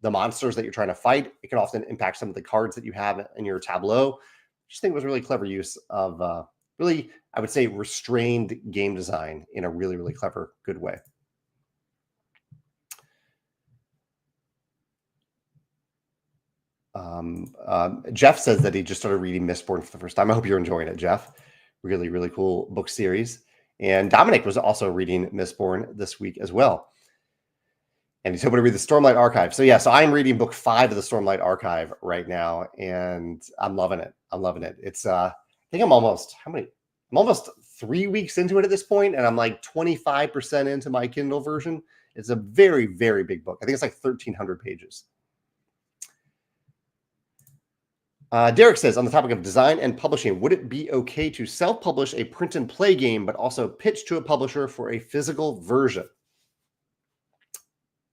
monsters that you're trying to fight. It can often impact some of the cards that you have in your tableau. I just think it was a really clever use of really, I would say, restrained game design in a really, really clever, good way. Jeff says that he just started reading Mistborn for the first time. I hope you're enjoying it, Jeff. really, really cool book series. And Dominic was also reading Mistborn this week as well. And he's hoping to read the Stormlight Archive. So yeah, so I'm reading book 5 of the Stormlight Archive right now, and I'm loving it. I'm loving it. It's I think I'm almost 3 weeks into it at this point, and I'm like 25% into my Kindle version. It's a very, very big book. I think it's like 1,300 pages. Derek says, on the topic of design and publishing, would it be okay to self-publish a print and play game, but also pitch to a publisher for a physical version?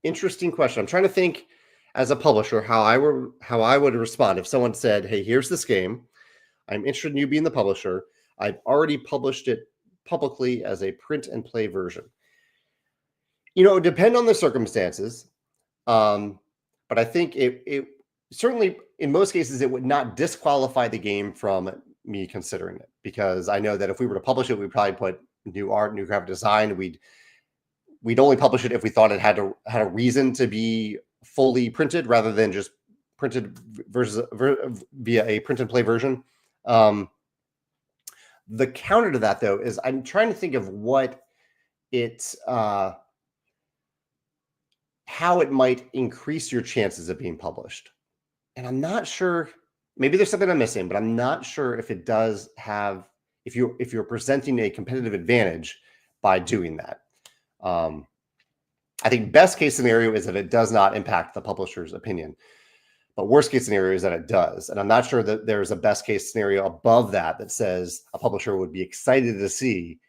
Interesting question. I'm trying to think as a publisher how I would respond if someone said, hey, here's this game. I'm interested in you being the publisher. I've already published it publicly as a print and play version. It would depend on the circumstances. But I think it certainly, in most cases, it would not disqualify the game from me considering it, because I know that if we were to publish it, we'd probably put new art, new graphic design. We'd only publish it if we thought it had a reason to be fully printed rather than just printed via a print and play version. The counter to that, though, is I'm trying to think of what it's how it might increase your chances of being published. And I'm not sure, maybe there's something I'm missing, but I'm not sure if it does have, if you're presenting a competitive advantage by doing that. I think best case scenario is that it does not impact the publisher's opinion, but worst case scenario is that it does. And I'm not sure that there's a best case scenario above that says a publisher would be excited to see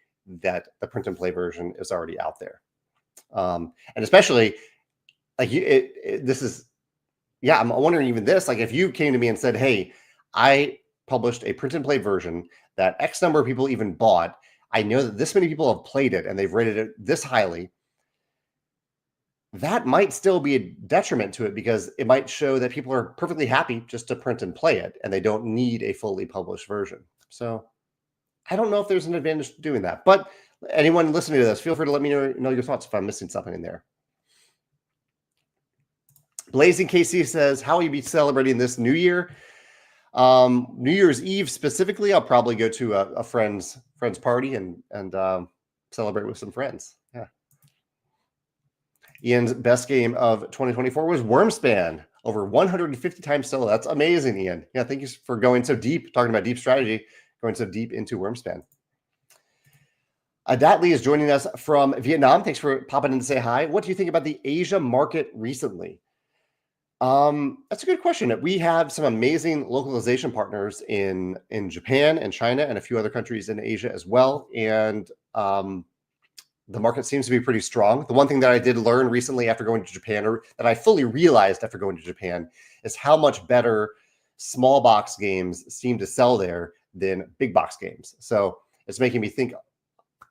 that the print and play version is already out there. And especially like this is, yeah, I'm wondering even this, like if you came to me and said, hey, I published a print and play version that X number of people even bought. I know that this many people have played it and they've rated it this highly. That might still be a detriment to it, because it might show that people are perfectly happy just to print and play it and they don't need a fully published version. So I don't know if there's an advantage to doing that, but anyone listening to this, feel free to let me know your thoughts if I'm missing something in there. Blazing KC says, how will you be celebrating this New Year? New Year's Eve specifically, I'll probably go to a friend's party and celebrate with some friends. Yeah. Ian's best game of 2024 was Wormspan, over 150 times solo. That's amazing, Ian. Yeah, thank you for going so deep, talking about deep strategy, going so deep into Wormspan. Dat Lee is joining us from Vietnam. Thanks for popping in to say hi. What do you think about the Asia market recently? That's a good question. We have some amazing localization partners in Japan and China and a few other countries in Asia as well. And the market seems to be pretty strong. The one thing that I did learn recently after going to Japan, or that I fully realized after going to Japan, is how much better small box games seem to sell there than big box games. So it's making me think,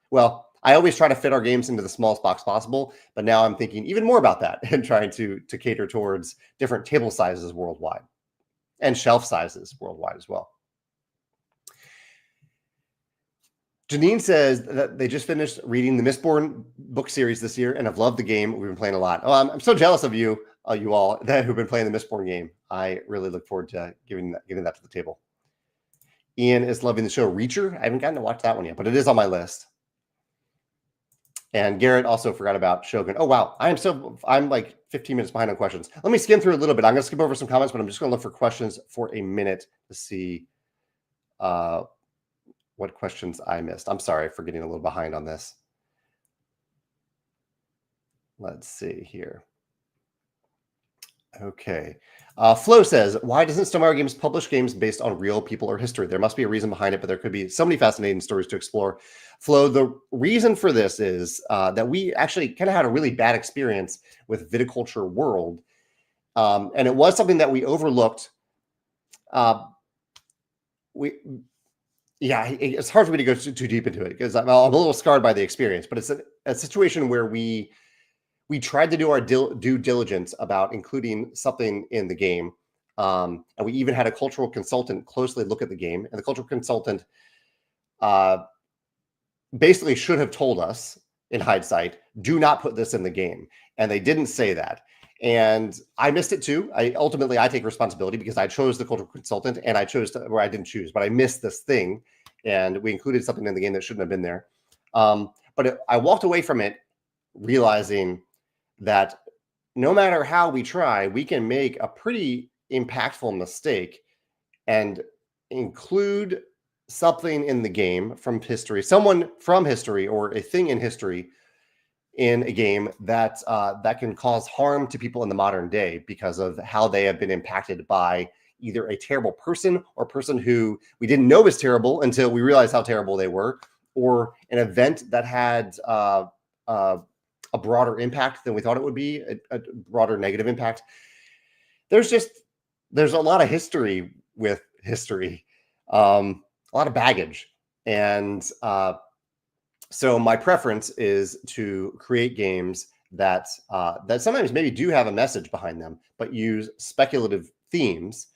well, I always try to fit our games into the smallest box possible, but now I'm thinking even more about that and trying to cater towards different table sizes worldwide and shelf sizes worldwide as well. Janine says that they just finished reading the Mistborn book series this year and have loved the game. We've been playing a lot. Oh, I'm so jealous of you all who've been playing the Mistborn game. I really look forward to giving that to the table. Ian is loving the show Reacher. I haven't gotten to watch that one yet, but it is on my list. And Garrett also forgot about Shogun. Oh, wow. I'm like 15 minutes behind on questions. Let me skim through a little bit. I'm going to skip over some comments, but I'm just going to look for questions for a minute to see what questions I missed. I'm sorry for getting a little behind on this. Let's see here. Okay. Flo says, why doesn't Stonemaier Games publish games based on real people or history? There must be a reason behind it, but there could be so many fascinating stories to explore. Flo, the reason for this is that we actually kind of had a really bad experience with Viticulture World. And it was something that we overlooked. It's hard for me to go too deep into it because I'm a little scarred by the experience, but it's a situation where we tried to do our due diligence about including something in the game. And we even had a cultural consultant closely look at the game. And the cultural consultant basically should have told us, in hindsight, do not put this in the game. And they didn't say that. And I missed it too. I take responsibility because I chose the cultural consultant and I chose to, or I didn't choose, but I missed this thing. and we included something in the game that shouldn't have been there. I walked away from it realizing that no matter how we try, we can make a pretty impactful mistake and include something in the game from history, someone from history, or a thing in history in a game that that can cause harm to people in the modern day because of how they have been impacted by either a terrible person or person who we didn't know was terrible until we realized how terrible they were, or an event that had uh, a broader impact than we thought it would be, a broader negative impact. There's just there's a lot of history with history, a lot of baggage, and so my preference is to create games that that sometimes maybe do have a message behind them, but use speculative themes,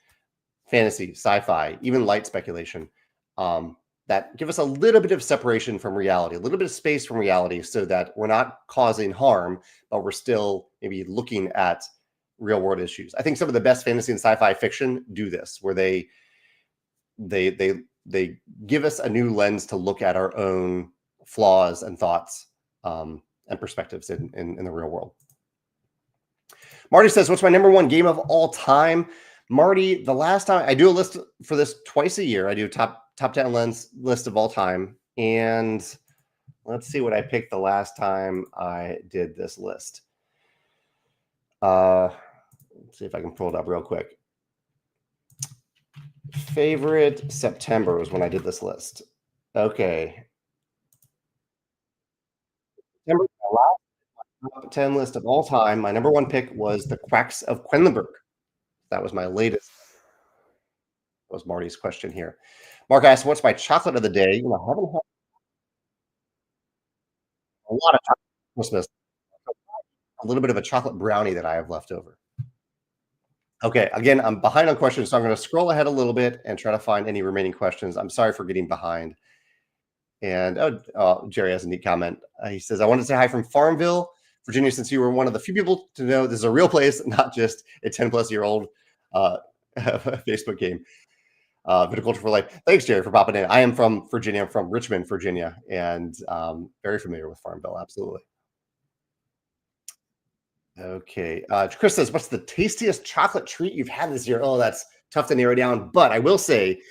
fantasy, sci-fi, even light speculation, that give us a little bit of separation from reality, a little bit of space from reality, so that we're not causing harm, but we're still maybe looking at real world issues. I think some of the best fantasy and sci-fi fiction do this, where they they they give us a new lens to look at our own flaws and thoughts, and perspectives in the real world. Marty says, "What's my number one game of all time?" Marty, the last time I do a list for this twice a year, I do top 10 list of all time, and let's see what I picked the last time I did this list. Let's see if I can pull it up real quick. Favorite September was when I did this list. Okay. September, my last top 10 list of all time. My number one pick was The Quacks of Quedlinburg. That was my latest. That was Marty's question here. Mark asked, "What's my chocolate of the day?" You know, I haven't had a lot of chocolate for Christmas. A little bit of a chocolate brownie that I have left over. Okay, again, I'm behind on questions, so I'm going to scroll ahead a little bit and try to find any remaining questions. I'm sorry for getting behind. And Jerry has a neat comment. He says, "I wanted to say hi from Farmville, Virginia, since you were one of the few people to know this is a real place, not just a 10-plus-year-old Facebook game. Viticulture for life." Thanks, Jerry, for popping in. I am from Virginia. I'm from Richmond, Virginia, and very familiar with Farmville. Absolutely. Okay. Chris says, "What's the tastiest chocolate treat you've had this year?" Oh, that's tough to narrow down, but I will say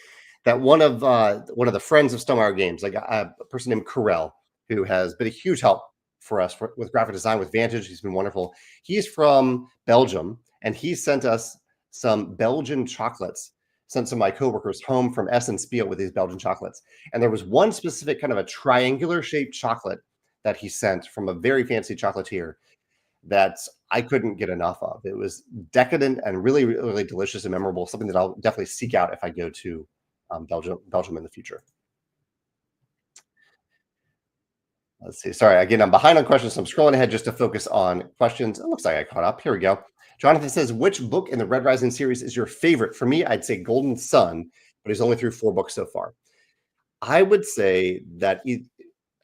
that one of the friends of Stonemaier Games, like a person named Carell, who has been a huge help for us with graphic design with Vantage. He's been wonderful. He's from Belgium, and he sent us some Belgian chocolates. Sent some of my coworkers home from Essen Spiel with these Belgian chocolates, and there was one specific kind of a triangular shaped chocolate that he sent from a very fancy chocolatier that I couldn't get enough of. It was decadent and really, really delicious and memorable. Something that I'll definitely seek out if I go to Belgium in the future. Let's see. Sorry, again, I'm behind on questions, so I'm scrolling ahead just to focus on questions. It looks like I caught up. Here we go. Jonathan says, "Which book in the Red Rising series is your favorite?" For me, I'd say Golden Sun, but he's only through 4 books so far. I would say that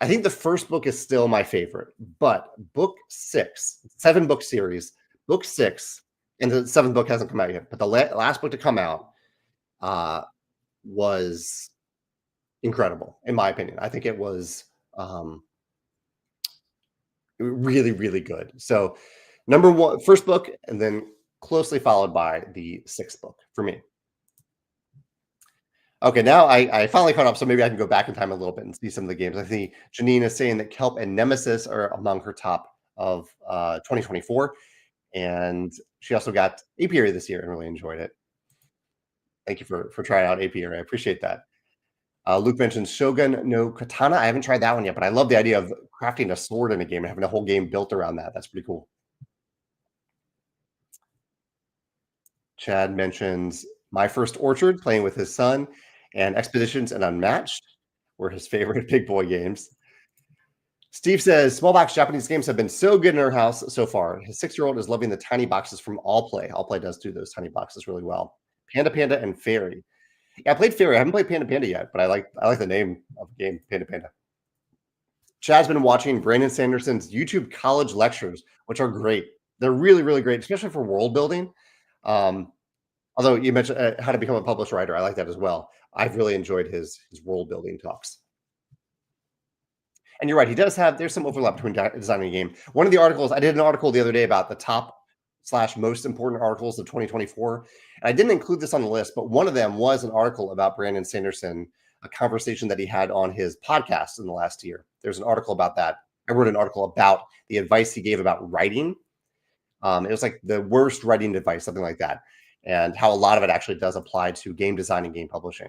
I think the first book is still my favorite, but book 6, 7 book series, book 6, and the seventh book hasn't come out yet, but the last book to come out uh, was incredible, in my opinion. I think it was um, really, really good. So, number one, first book, and then closely followed by the sixth book for me. Okay, now I finally caught up, so maybe I can go back in time a little bit and see some of the games. I see Janine is saying that Kelp and Nemesis are among her top of 2024, and she also got Apiary this year and really enjoyed it. Thank you for trying out Apiary. I appreciate that. Luke mentions Shogun no Katana. I haven't tried that one yet, but I love the idea of crafting a sword in a game and having a whole game built around that. That's pretty cool. Chad mentions My First Orchard, playing with his son, and Expeditions and Unmatched were his favorite big boy games. Steve says, "Small box Japanese games have been so good in our house so far. His 6-year-old is loving the tiny boxes from All Play. All Play does do those tiny boxes really well. Panda Panda and Fairy. Yeah, I played Fairy. I haven't played Panda Panda yet, but I like the name of the game, Panda Panda." Chad's been watching Brandon Sanderson's YouTube college lectures, which are great. They're really, really great, especially for world building. Um, Although you mentioned how to become a published writer, I like that as well. I've really enjoyed his world building talks. And you're right, he does have there's some overlap between designing a game. One of the articles I did an article the other day about the top slash most important articles of 2024, and I didn't include this on the list, but one of them was an article about Brandon Sanderson, a conversation that he had on his podcast in the last year. There's an article about that. I wrote an article about the advice he gave about writing. It was like the worst writing advice, something like that, and how a lot of it actually does apply to game design and game publishing.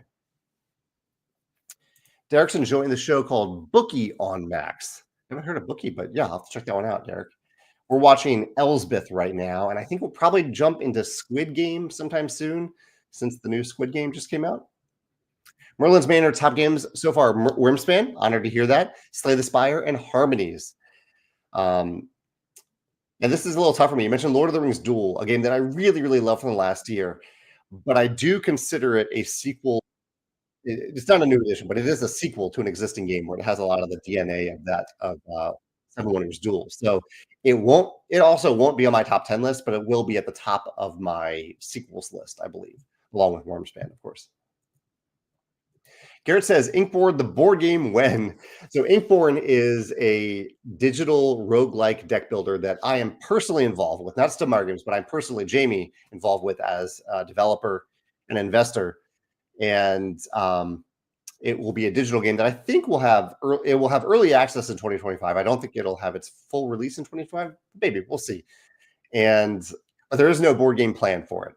Derek's enjoying the show called Bookie on Max. I haven't heard of Bookie, but yeah, I'll have to check that one out, Derek. We're watching Elsbeth right now, and I think we'll probably jump into Squid Game sometime soon, since the new Squid Game just came out. Merlin's Manor top games so far: Wingspan, honored to hear that. Slay the Spire and Harmonies. Um, and this is a little tough for me. You mentioned Lord of the Rings Duel, a game that I really, really love from the last year, but I do consider it a sequel. It's not a new edition, but it is a sequel to an existing game where it has a lot of the DNA of that of Seven Wonders Duel. So it also won't be on my top 10 list, but it will be at the top of my sequels list, I believe, along with Wormspan, of course. Garrett says Inkboard, the board game when. So Inkborn is a digital roguelike deck builder that I am personally involved with, not Stonemaier Games, but I'm personally Jamey involved with as a developer and investor. And it will be a digital game that I think will have it will have early access in 2025. I don't think it'll have its full release in 2025. Maybe we'll see. And there is no board game plan for it.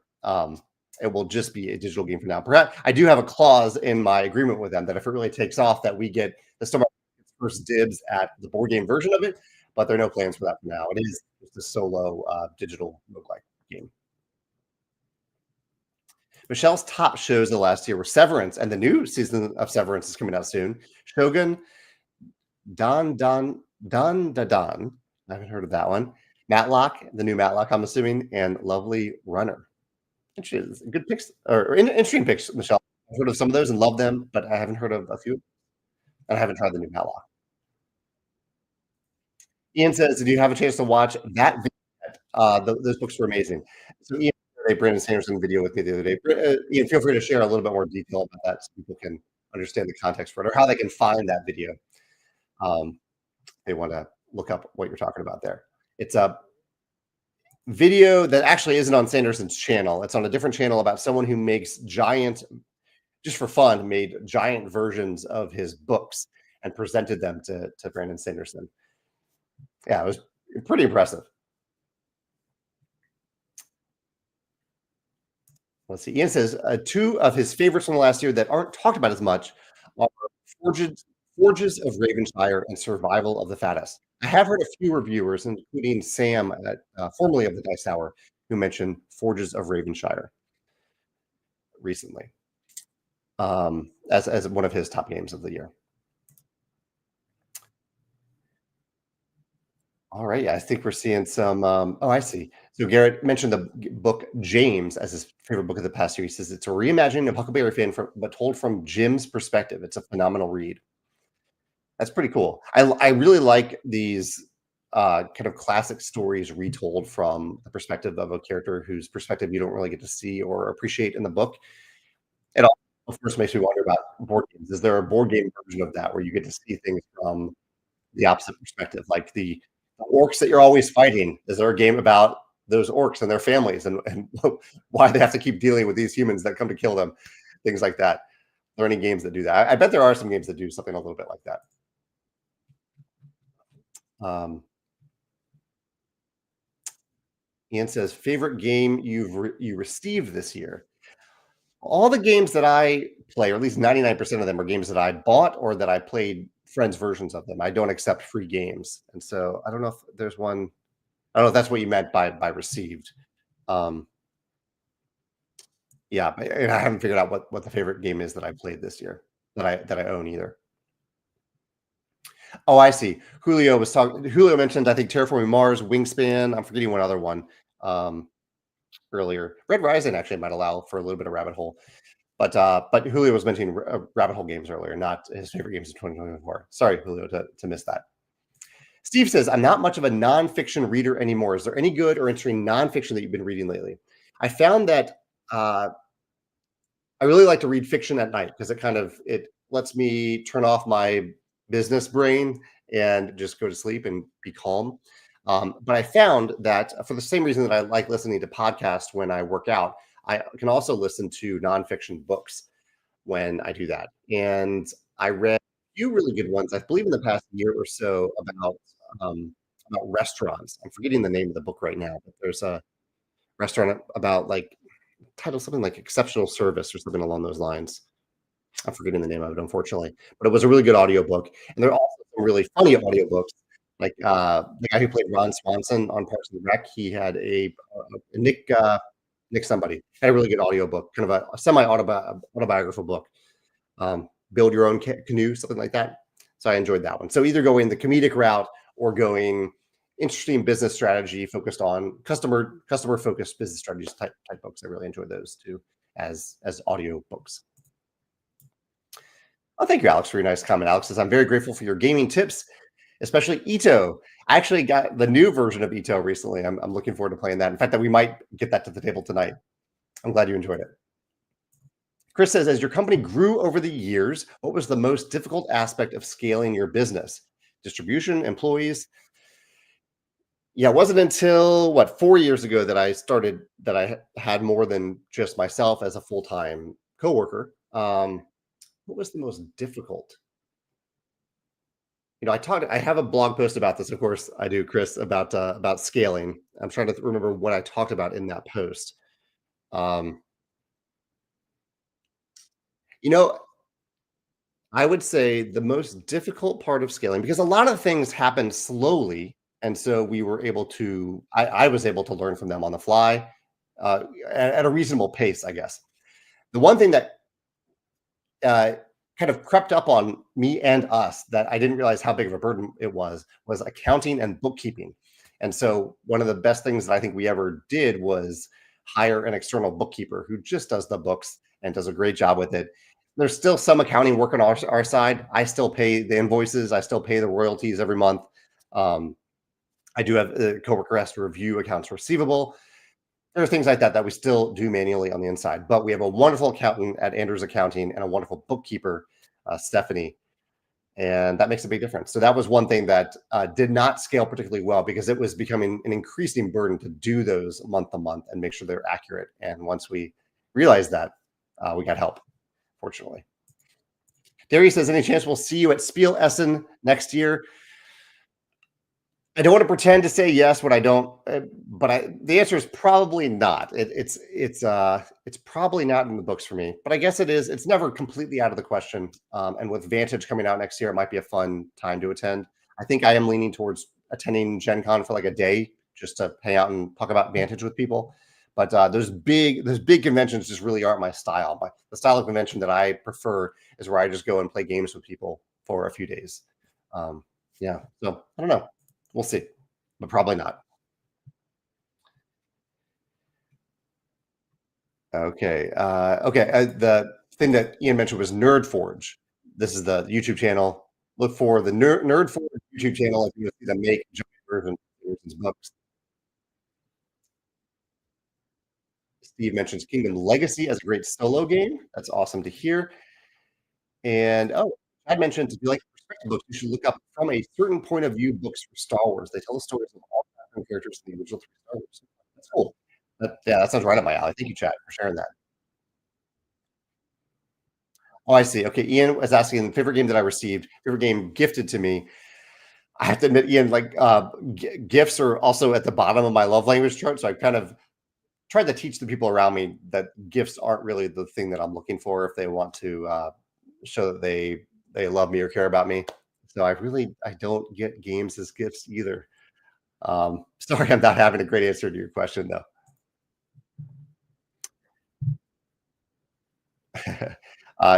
It will just be a digital game for now. Perhaps I do have a clause in my agreement with them that if it really takes off, that we get the Stonemaier first dibs at the board game version of it. But there are no plans for that for now. It is just a solo digital roguelike game. Michelle's top shows the last year were Severance, and the new season of Severance is coming out soon. Shogun, Don. I haven't heard of that one. Matlock, the new Matlock, I'm assuming, and Lovely Runner. Interesting, good picks or interesting picks, Michelle. I've heard of some of those and love them, but I haven't heard of a few. And I haven't tried the new Matlock. Ian says, "Did you have a chance to watch that video? Those books were amazing." So Ian, a Brandon Sanderson video with me the other day. Ian, feel free to share a little bit more detail about that so people can understand the context for it or how they can find that video. They want to look up what you're talking about there. It's a video that actually isn't on Sanderson's channel. It's on a different channel about someone who makes giant, just for fun, made giant versions of his books and presented them to Brandon Sanderson. Yeah, it was pretty impressive. Let's see. Ian says two of his favorites from the last year that aren't talked about as much are Forges, Forges of Ravenshire and Survival of the Fattest. I have heard a few reviewers, including Sam, formerly of the Dice Tower, who mentioned Forges of Ravenshire recently as one of his top games of the year. All right, yeah, I think we're seeing some. Oh, I see. So Garrett mentioned the book James as his favorite book of the past year. He says it's a reimagining of Huckleberry Finn, but told from Jim's perspective. It's a phenomenal read. That's pretty cool. I really like these kind of classic stories retold from the perspective of a character whose perspective you don't really get to see or appreciate in the book. It also, of course, makes me wonder about board games. Is there a board game version of that where you get to see things from the opposite perspective, like the orcs that you're always fighting? Is there a game about those orcs and their families and why they have to keep dealing with these humans that come to kill them? Things like that. Are there any games that do that? I bet there are some games that do something a little bit like that. Ian says, favorite game you received this year? All the games that I play, or at least 99% of them, are games that I bought or that I played friends' versions of them. I don't accept free games. And so I don't know if there's one. I don't know if that's what you meant by received. Yeah, I haven't figured out what the favorite game is that I played this year that I own either. Oh, I see. Julio was talking. Julio mentioned, I think, Terraforming Mars, Wingspan. I'm forgetting one other one earlier. Red Rising actually might allow for a little bit of rabbit hole, but Julio was mentioning rabbit hole games earlier, not his favorite games in 2024. Sorry, Julio, to miss that. Steve says, I'm not much of a nonfiction reader anymore. Is there any good or interesting nonfiction that you've been reading lately? I found that I really like to read fiction at night because it lets me turn off my business brain and just go to sleep and be calm. But I found that for the same reason that I like listening to podcasts when I work out, I can also listen to nonfiction books when I do that. And I read a few really good ones, I believe in the past year or so um, about restaurants. I'm forgetting the name of the book right now, but there's a restaurant about like titled something like exceptional service or something along those lines. I'm forgetting the name of it, unfortunately, but it was a really good audiobook. And there are also some really funny audiobooks, like, the guy who played Ron Swanson on Parks and Rec, he had Nick somebody, had a really good audiobook, kind of a autobiographical book, Build Your Own Canoe, something like that. So I enjoyed that one. So either going the comedic route or going interesting business strategy focused on customer focused business strategies type books. I really enjoyed those too as audio books. Oh, thank you, Alex, for your nice comment. Alex says, I'm very grateful for your gaming tips, especially Ito. I actually got the new version of Ito recently. I'm looking forward to playing that. In fact, that we might get that to the table tonight. I'm glad you enjoyed it. Chris says, as your company grew over the years, what was the most difficult aspect of scaling your business? Distribution, employees? Yeah, it wasn't until what 4 years ago that I had more than just myself as a full-time coworker. What was the most difficult? I have a blog post about this, of course, I do, Chris, about scaling. I'm trying to remember what I talked about in that post. Um, you know, I would say the most difficult part of scaling, because a lot of things happened slowly, and so I was able to learn from them on the fly, at a reasonable pace, I guess. The one thing that uh, kind of crept up on me and us that I didn't realize how big of a burden it was accounting and bookkeeping. And so one of the best things that I think we ever did was hire an external bookkeeper who just does the books and does a great job with it. There's still some accounting work on our side. I still pay the invoices. I still pay the royalties every month. Um, I do have a coworker has to review accounts receivable. There are things like that that we still do manually on the inside, but we have a wonderful accountant at Andrews Accounting and a wonderful bookkeeper, Stephanie, and that makes a big difference. So that was one thing that did not scale particularly well because it was becoming an increasing burden to do those month to month and make sure they're accurate. And once we realized that, we got help, fortunately. Derry says, any chance we'll see you at Spiel Essen next year? I don't want to pretend to say yes when I don't, the answer is probably not. It's probably not in the books for me, but I guess it is. It's never completely out of the question. And with Vantage coming out next year, it might be a fun time to attend. I think I am leaning towards attending Gen Con for like a day just to hang out and talk about Vantage with people. But those big conventions just really aren't my style. The style of convention that I prefer is where I just go and play games with people for a few days. Yeah, so I don't know. We'll see, but probably not. Okay. The thing that Ian mentioned was Nerd Forge. This is the YouTube channel. Look for the Nerd Forge YouTube channel if you see them make giant versions of books. Steve mentions Kingdom Legacy as a great solo game. That's awesome to hear. And I mentioned if you like perspective books, you should look up From a Certain Point of View books for Star Wars. They tell the stories of all the different characters in the original three Star Wars. That's cool. Yeah, that sounds right up my alley. Thank you, Chad, for sharing that. Oh, I see. Okay, Ian was asking favorite game that I received, favorite game gifted to me. I have to admit, Ian, like gifts are also at the bottom of my love language chart. So I kind of tried to teach the people around me that gifts aren't really the thing that I'm looking for if they want to show that they love me or care about me. So I don't get games as gifts either. Sorry, I'm not having a great answer to your question though.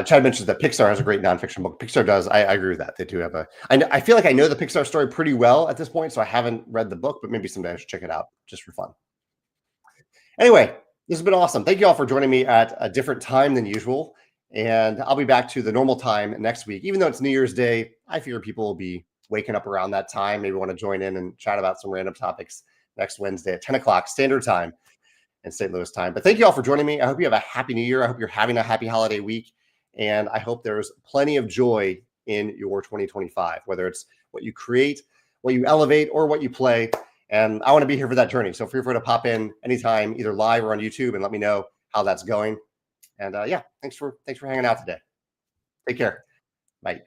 Chad mentions that Pixar has a great nonfiction book. Pixar does. I agree with that. They do have a. I feel like I know the Pixar story pretty well at this point, so I haven't read the book, but maybe someday I should check it out just for fun. Anyway, this has been awesome. Thank you all for joining me at a different time than usual, and I'll be back to the normal time next week. Even though it's New Year's Day, I figure people will be waking up around that time. Maybe want to join in and chat about some random topics next Wednesday at 10 o'clock Standard Time. in St. Louis time. But thank you all for joining me. I hope you have a happy new year. I hope you're having a happy holiday week. And I hope there's plenty of joy in your 2025, whether it's what you create, what you elevate, or what you play. And I want to be here for that journey. So feel free to pop in anytime, either live or on YouTube, and let me know how that's going. And yeah, thanks for hanging out today. Take care. Bye.